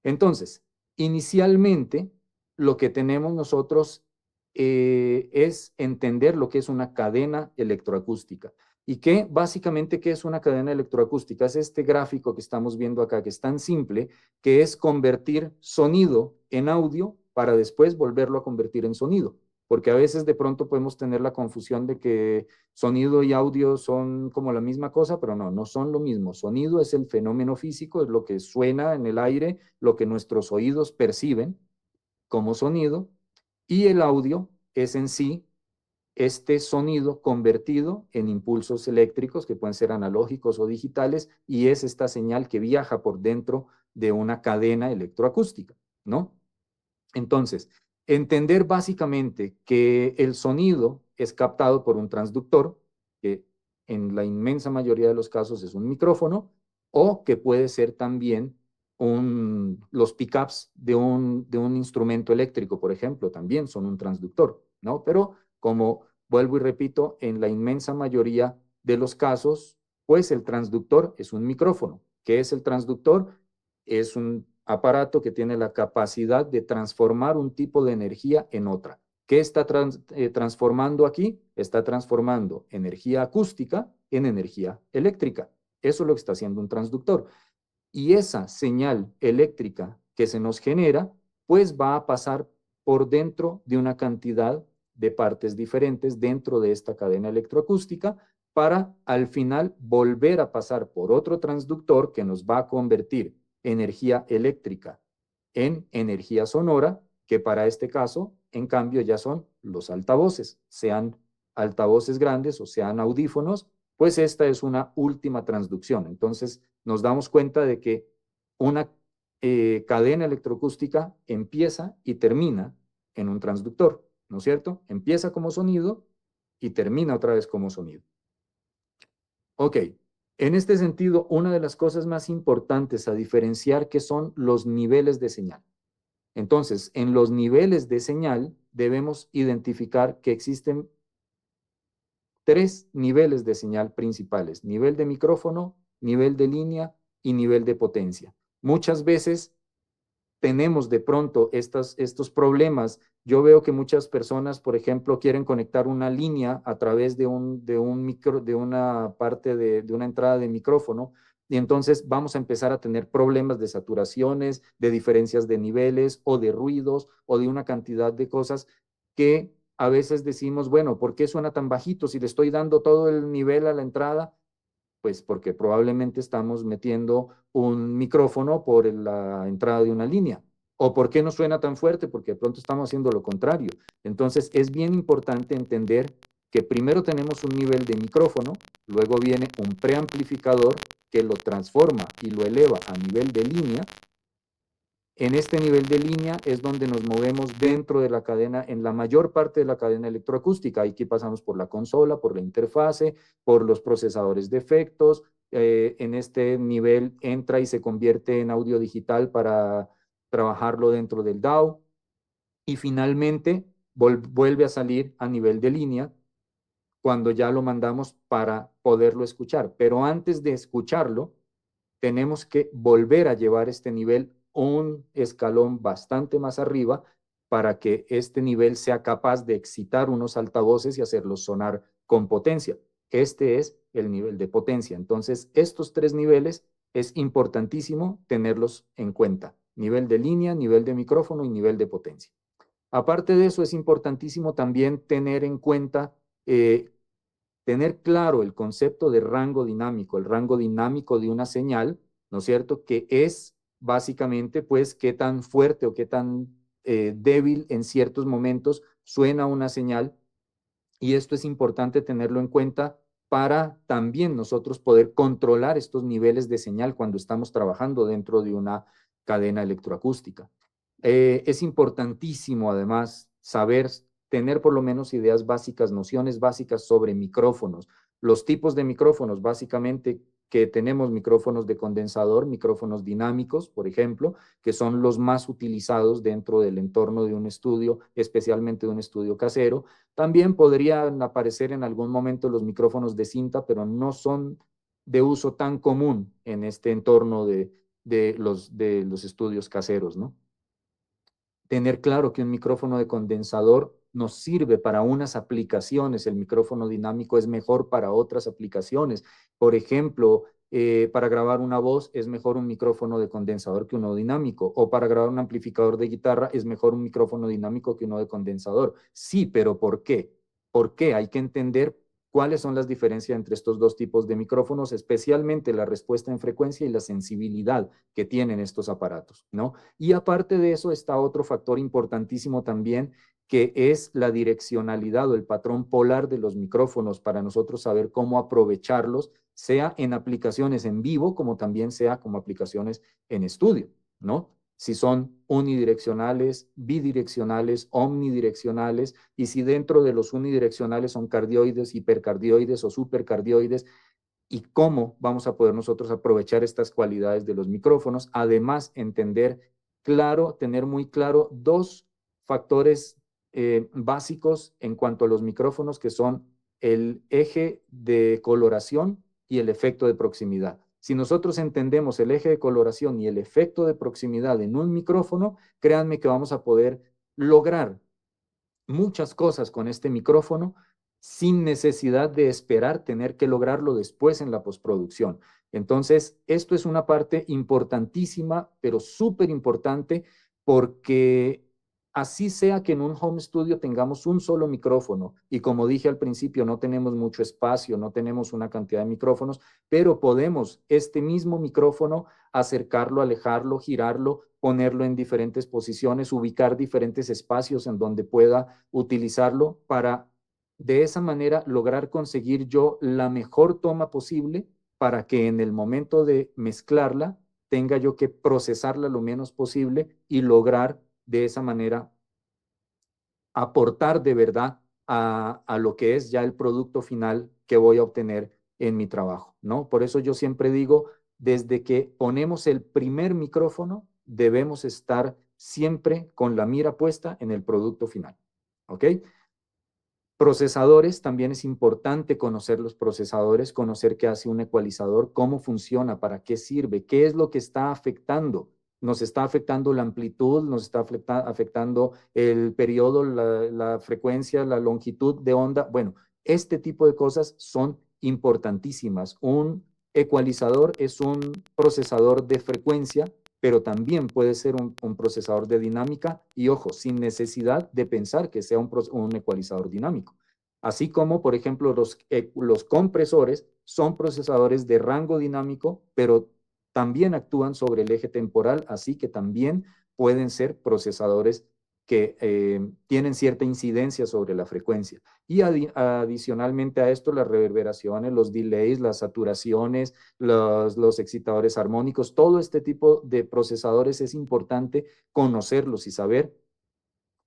Entonces, inicialmente, lo que tenemos nosotros es entender lo que es una cadena electroacústica. ¿Y qué, básicamente, qué es una cadena electroacústica? Es este gráfico que estamos viendo acá, que es tan simple, que es convertir sonido en audio para después volverlo a convertir en sonido. Porque a veces de pronto podemos tener la confusión de que sonido y audio son como la misma cosa, pero no, no son lo mismo. Sonido es el fenómeno físico, es lo que suena en el aire, lo que nuestros oídos perciben como sonido, y el audio es en sí este sonido convertido en impulsos eléctricos que pueden ser analógicos o digitales, y es esta señal que viaja por dentro de una cadena electroacústica, ¿no? Entonces, entender básicamente que el sonido es captado por un transductor, que en la inmensa mayoría de los casos es un micrófono, o que puede ser también los pickups de un instrumento eléctrico, por ejemplo, también son un transductor, ¿no? Pero como vuelvo y repito, en la inmensa mayoría de los casos, pues el transductor es un micrófono. ¿Qué es el transductor? Es un aparato que tiene la capacidad de transformar un tipo de energía en otra. ¿Qué está transformando aquí? Está transformando energía acústica en energía eléctrica. Eso es lo que está haciendo un transductor. Y esa señal eléctrica que se nos genera, pues va a pasar por dentro de una cantidad de partes diferentes dentro de esta cadena electroacústica para al final volver a pasar por otro transductor que nos va a convertir energía eléctrica en energía sonora, que para este caso, en cambio, ya son los altavoces, sean altavoces grandes o sean audífonos, pues esta es una última transducción. Entonces, nos damos cuenta de que una cadena electroacústica empieza y termina en un transductor, ¿no es cierto? Empieza como sonido y termina otra vez como sonido. Ok, en este sentido, una de las cosas más importantes a diferenciar que son los niveles de señal. Entonces, en los niveles de señal debemos identificar que existen tres niveles de señal principales: nivel de micrófono, nivel de línea y nivel de potencia. Muchas veces tenemos de pronto estos problemas. Yo veo que muchas personas, por ejemplo, quieren conectar una línea a través de una parte de una entrada de micrófono, y entonces vamos a empezar a tener problemas de saturaciones, de diferencias de niveles o de ruidos o de una cantidad de cosas que a veces decimos, bueno, ¿por qué suena tan bajito si le estoy dando todo el nivel a la entrada? Pues porque probablemente estamos metiendo un micrófono por la entrada de una línea. ¿O por qué no suena tan fuerte? Porque de pronto estamos haciendo lo contrario. Entonces es bien importante entender que primero tenemos un nivel de micrófono, luego viene un preamplificador que lo transforma y lo eleva a nivel de línea. En este nivel de línea es donde nos movemos dentro de la cadena, en la mayor parte de la cadena electroacústica. Aquí pasamos por la consola, por la interfase, por los procesadores de efectos. En este nivel entra y se convierte en audio digital para trabajarlo dentro del DAW. Y finalmente vuelve a salir a nivel de línea cuando ya lo mandamos para poderlo escuchar. Pero antes de escucharlo, tenemos que volver a llevar este nivel un escalón bastante más arriba para que este nivel sea capaz de excitar unos altavoces y hacerlos sonar con potencia. Este es el nivel de potencia. Entonces, estos tres niveles es importantísimo tenerlos en cuenta: nivel de línea, nivel de micrófono y nivel de potencia. Aparte de eso, es importantísimo también tener en cuenta tener claro el concepto de rango dinámico, el rango dinámico de una señal, ¿no es cierto? Que es básicamente, pues, qué tan fuerte o qué tan débil en ciertos momentos suena una señal. Y esto es importante tenerlo en cuenta para también nosotros poder controlar estos niveles de señal cuando estamos trabajando dentro de una cadena electroacústica. Es importantísimo, además, saber tener por lo menos ideas básicas, nociones básicas sobre micrófonos. Los tipos de micrófonos, básicamente, que tenemos: micrófonos de condensador, micrófonos dinámicos, por ejemplo, que son los más utilizados dentro del entorno de un estudio, especialmente de un estudio casero. También podrían aparecer en algún momento los micrófonos de cinta, pero no son de uso tan común en este entorno de los estudios caseros, ¿no? Tener claro que un micrófono de condensador nos sirve para unas aplicaciones, el micrófono dinámico es mejor para otras aplicaciones. Por ejemplo, para grabar una voz es mejor un micrófono de condensador que uno dinámico, o para grabar un amplificador de guitarra es mejor un micrófono dinámico que uno de condensador. Sí, pero ¿por qué? ¿Por qué? Hay que entender cuáles son las diferencias entre estos dos tipos de micrófonos, especialmente la respuesta en frecuencia y la sensibilidad que tienen estos aparatos, ¿no? Y aparte de eso está otro factor importantísimo también, que es la direccionalidad o el patrón polar de los micrófonos, para nosotros saber cómo aprovecharlos, sea en aplicaciones en vivo como también sea como aplicaciones en estudio, ¿no? si son unidireccionales, bidireccionales, omnidireccionales, y si dentro de los unidireccionales son cardioides, hipercardioides o supercardioides, y cómo vamos a poder nosotros aprovechar estas cualidades de los micrófonos. Además, entender claro, tener muy claro dos factores básicos en cuanto a los micrófonos, que son el eje de coloración y el efecto de proximidad. Si nosotros entendemos el eje de coloración y el efecto de proximidad en un micrófono, créanme que vamos a poder lograr muchas cosas con este micrófono sin necesidad de esperar tener que lograrlo después en la postproducción. Entonces, esto es una parte importantísima, pero súper importante, porque así sea que en un home studio tengamos un solo micrófono y, como dije al principio, no tenemos mucho espacio, no tenemos una cantidad de micrófonos, pero podemos este mismo micrófono acercarlo, alejarlo, girarlo, ponerlo en diferentes posiciones, ubicar diferentes espacios en donde pueda utilizarlo para de esa manera lograr conseguir yo la mejor toma posible, para que en el momento de mezclarla tenga yo que procesarla lo menos posible y lograr de esa manera aportar de verdad a lo que es ya el producto final que voy a obtener en mi trabajo, ¿no? Por eso yo siempre digo, desde que ponemos el primer micrófono, debemos estar siempre con la mira puesta en el producto final, ¿ok? Procesadores, también es importante conocer los procesadores, conocer qué hace un ecualizador, cómo funciona, para qué sirve, qué es lo que está afectando. Nos está afectando la amplitud, nos está afectando el periodo, la frecuencia, la longitud de onda. Bueno, este tipo de cosas son importantísimas. Un ecualizador es un procesador de frecuencia, pero también puede ser un procesador de dinámica, y ojo, sin necesidad de pensar que sea un ecualizador dinámico. Así como, por ejemplo, los compresores son procesadores de rango dinámico, pero también actúan sobre el eje temporal, así que también pueden ser procesadores que tienen cierta incidencia sobre la frecuencia. Y adicionalmente a esto, las reverberaciones, los delays, las saturaciones, los excitadores armónicos, todo este tipo de procesadores es importante conocerlos y saber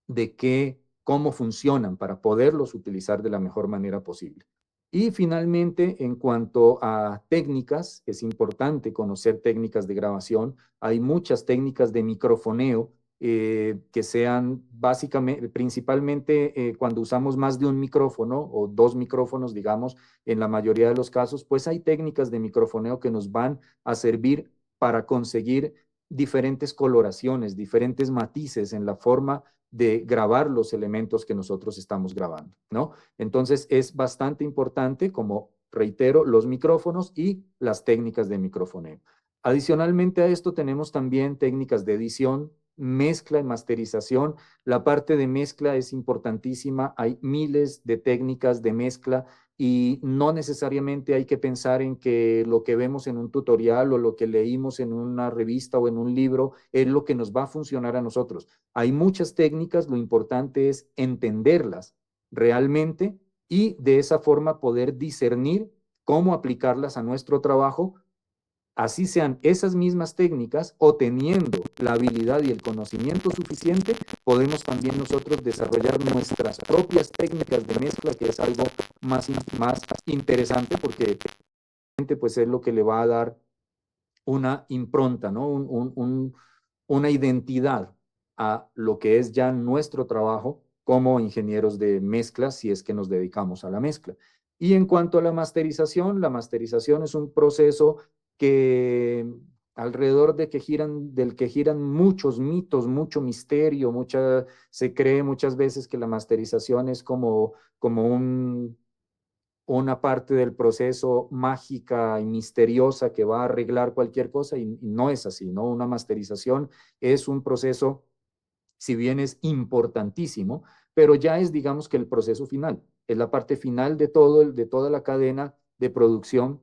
de cómo funcionan para poderlos utilizar de la mejor manera posible. Y finalmente, en cuanto a técnicas, es importante conocer técnicas de grabación. Hay muchas técnicas de microfoneo que sean básicamente, principalmente cuando usamos más de un micrófono o dos micrófonos, digamos, en la mayoría de los casos, pues hay técnicas de microfoneo que nos van a servir para conseguir diferentes coloraciones, diferentes matices en la forma de grabar los elementos que nosotros estamos grabando, ¿no? Entonces es bastante importante, como reitero, los micrófonos y las técnicas de microfoneo. Adicionalmente a esto tenemos también técnicas de edición, mezcla y masterización. La parte de mezcla es importantísima. Hay miles de técnicas de mezcla y no necesariamente hay que pensar en que lo que vemos en un tutorial o lo que leímos en una revista o en un libro es lo que nos va a funcionar a nosotros. Hay muchas técnicas, lo importante es entenderlas realmente y de esa forma poder discernir cómo aplicarlas a nuestro trabajo, así sean esas mismas técnicas, o teniendo la habilidad y el conocimiento suficiente, podemos también nosotros desarrollar nuestras propias técnicas de mezcla, que es algo más interesante, porque pues es lo que le va a dar una impronta, ¿no? Una identidad a lo que es ya nuestro trabajo como ingenieros de mezcla, si es que nos dedicamos a la mezcla. Y en cuanto a la masterización es un proceso que alrededor del que giran muchos mitos, mucho misterio, se cree muchas veces que la masterización es como una parte del proceso mágica y misteriosa que va a arreglar cualquier cosa, y no es así, ¿no? Una masterización es un proceso, si bien es importantísimo, pero ya es, digamos, que el proceso final, es la parte final de de toda la cadena de producción,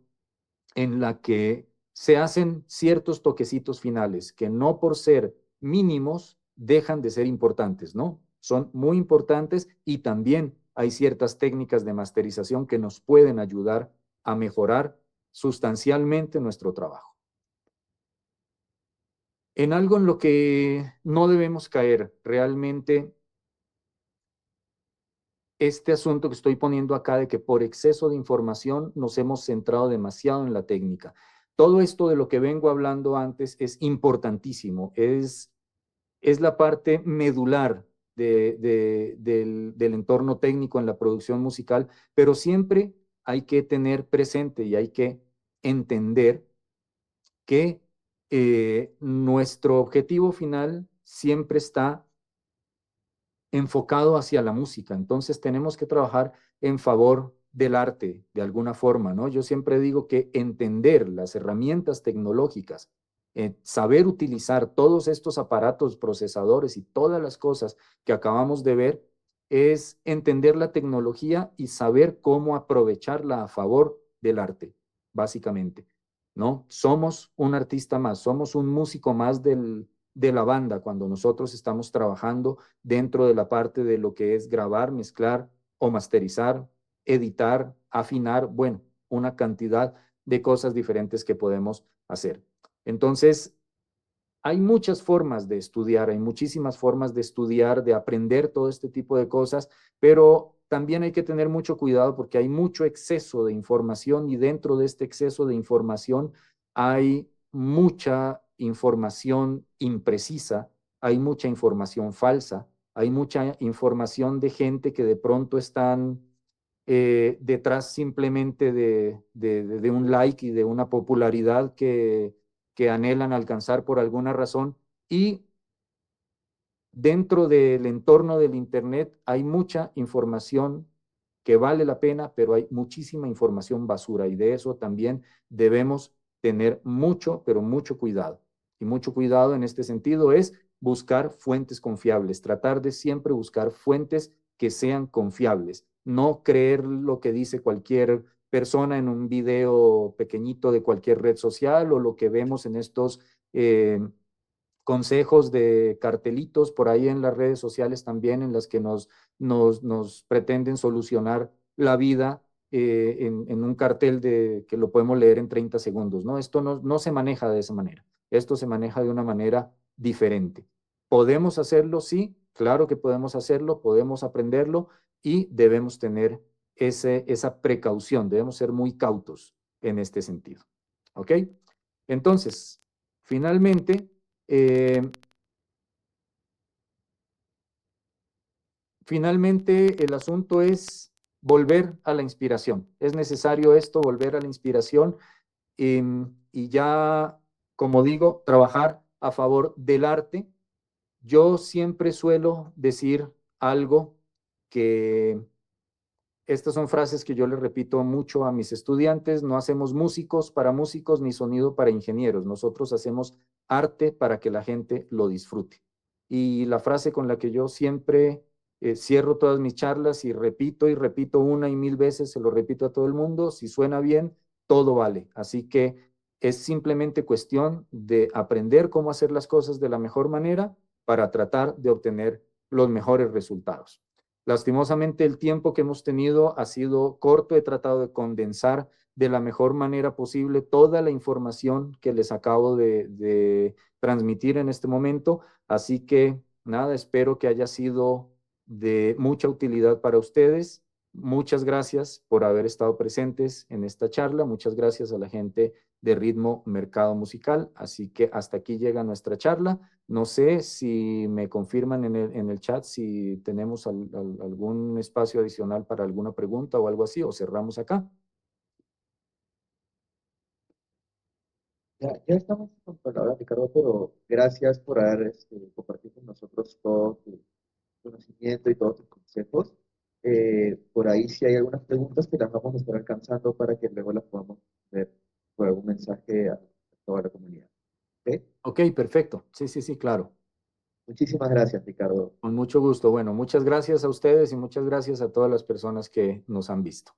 en la que se hacen ciertos toquecitos finales que, no por ser mínimos, dejan de ser importantes, ¿no? Son muy importantes, y también hay ciertas técnicas de masterización que nos pueden ayudar a mejorar sustancialmente nuestro trabajo. en algo en lo que no debemos caer. Realmente, este asunto que estoy poniendo acá de que por exceso de información nos hemos centrado demasiado en la técnica. Todo esto de lo que vengo hablando antes es importantísimo, es la parte medular del entorno técnico en la producción musical, pero siempre hay que tener presente y hay que entender que nuestro objetivo final siempre está enfocado hacia la música. Entonces tenemos que trabajar en favor del arte de alguna forma, ¿no? Yo siempre digo que entender las herramientas tecnológicas, saber utilizar todos estos aparatos, procesadores y todas las cosas que acabamos de ver, es entender la tecnología y saber cómo aprovecharla a favor del arte, básicamente, ¿no? Somos un artista más, somos un músico más de la banda cuando nosotros estamos trabajando dentro de la parte de lo que es grabar, mezclar o masterizar, editar, afinar, bueno, una cantidad de cosas diferentes que podemos hacer. Entonces, hay muchas formas de estudiar, hay muchísimas formas de estudiar, de aprender todo este tipo de cosas, pero también hay que tener mucho cuidado porque hay mucho exceso de información y dentro de este exceso de información hay mucha información imprecisa, hay mucha información falsa, hay mucha información de gente que de pronto están detrás simplemente de un like y de una popularidad que anhelan alcanzar por alguna razón. Y dentro del entorno del Internet hay mucha información que vale la pena, pero hay muchísima información basura y de eso también debemos tener mucho, pero mucho cuidado. Y mucho cuidado en este sentido es buscar fuentes confiables, tratar de siempre buscar fuentes que sean confiables, no creer lo que dice cualquier persona en un video pequeñito de cualquier red social o lo que vemos en estos consejos de cartelitos por ahí en las redes sociales también en las que nos pretenden solucionar la vida en un cartel que lo podemos leer en 30 segundos, ¿no? Esto no se maneja de esa manera, esto se maneja de una manera diferente. ¿Podemos hacerlo? Sí, claro que podemos hacerlo, podemos aprenderlo y debemos tener esa precaución, debemos ser muy cautos en este sentido. ¿Ok? Entonces, finalmente, eh, finalmente, el asunto es volver a la inspiración. Es necesario esto, volver a la inspiración y ya, como digo, trabajar a favor del arte. Yo siempre suelo decir algo que estas son frases que yo les repito mucho a mis estudiantes. No hacemos músicos para músicos ni sonido para ingenieros. Nosotros hacemos arte para que la gente lo disfrute. Y la frase con la que yo siempre cierro todas mis charlas y repito una y mil veces, se lo repito a todo el mundo, si suena bien, todo vale. Así que es simplemente cuestión de aprender cómo hacer las cosas de la mejor manera para tratar de obtener los mejores resultados. Lastimosamente el tiempo que hemos tenido ha sido corto, he tratado de condensar de la mejor manera posible toda la información que les acabo de transmitir en este momento, así que nada, espero que haya sido de mucha utilidad para ustedes. Muchas gracias por haber estado presentes en esta charla, muchas gracias a la gente de Ritmo Mercado Musical, así que hasta aquí llega nuestra charla. No sé si me confirman en el chat si tenemos algún espacio adicional para alguna pregunta o algo así, o cerramos acá. Ya estamos con palabras, Ricardo, pero gracias por haber compartido con nosotros todo tu conocimiento y todos tus consejos. Por ahí, si hay algunas preguntas que las vamos a estar alcanzando para que luego las podamos ver por algún mensaje a toda la comunidad. ¿Ok? Ok, perfecto. Sí, sí, sí, claro. Muchísimas gracias, Ricardo. Con mucho gusto. Bueno, muchas gracias a ustedes y muchas gracias a todas las personas que nos han visto.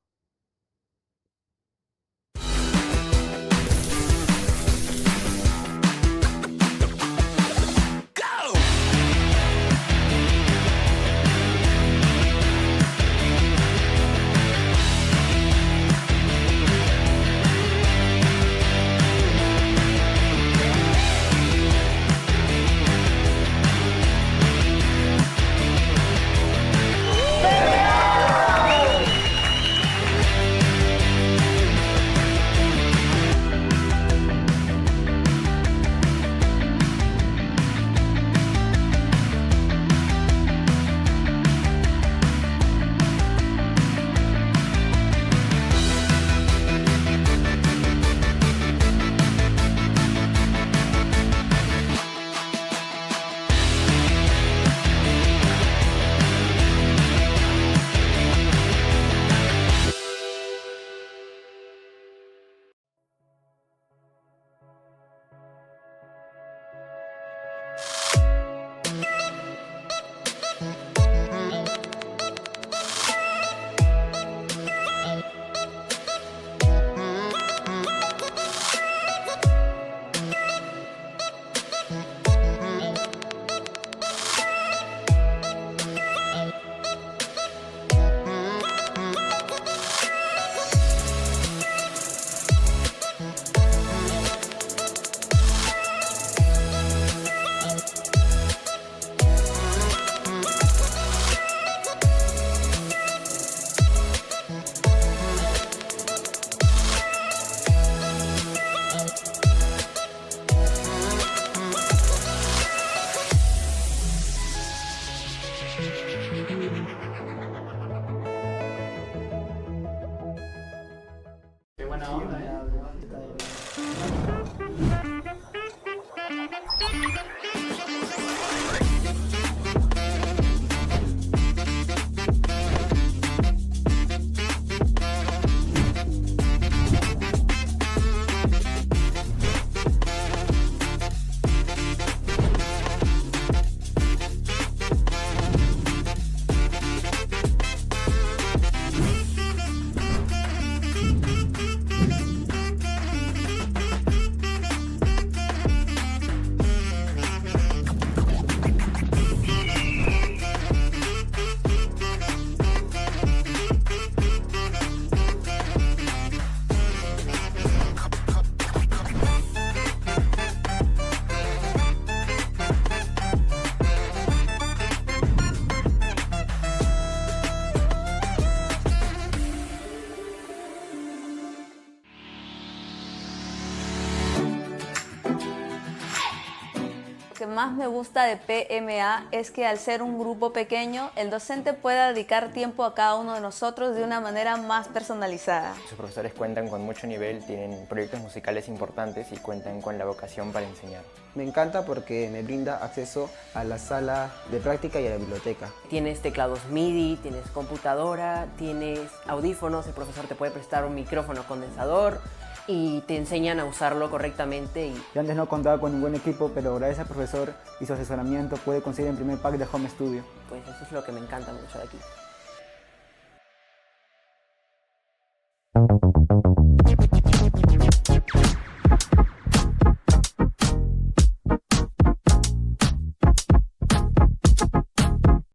que más me gusta de PMA es que al ser un grupo pequeño, el docente puede dedicar tiempo a cada uno de nosotros de una manera más personalizada. Sus profesores cuentan con mucho nivel, tienen proyectos musicales importantes y cuentan con la vocación para enseñar. Me encanta porque me brinda acceso a la sala de práctica y a la biblioteca. Tienes teclados MIDI, tienes computadora, tienes audífonos, el profesor te puede prestar un micrófono condensador y te enseñan a usarlo correctamente. Yo antes no contaba con ningún equipo, pero gracias al profesor y su asesoramiento pude conseguir el primer pack de home studio. Pues eso es lo que me encanta mucho de aquí.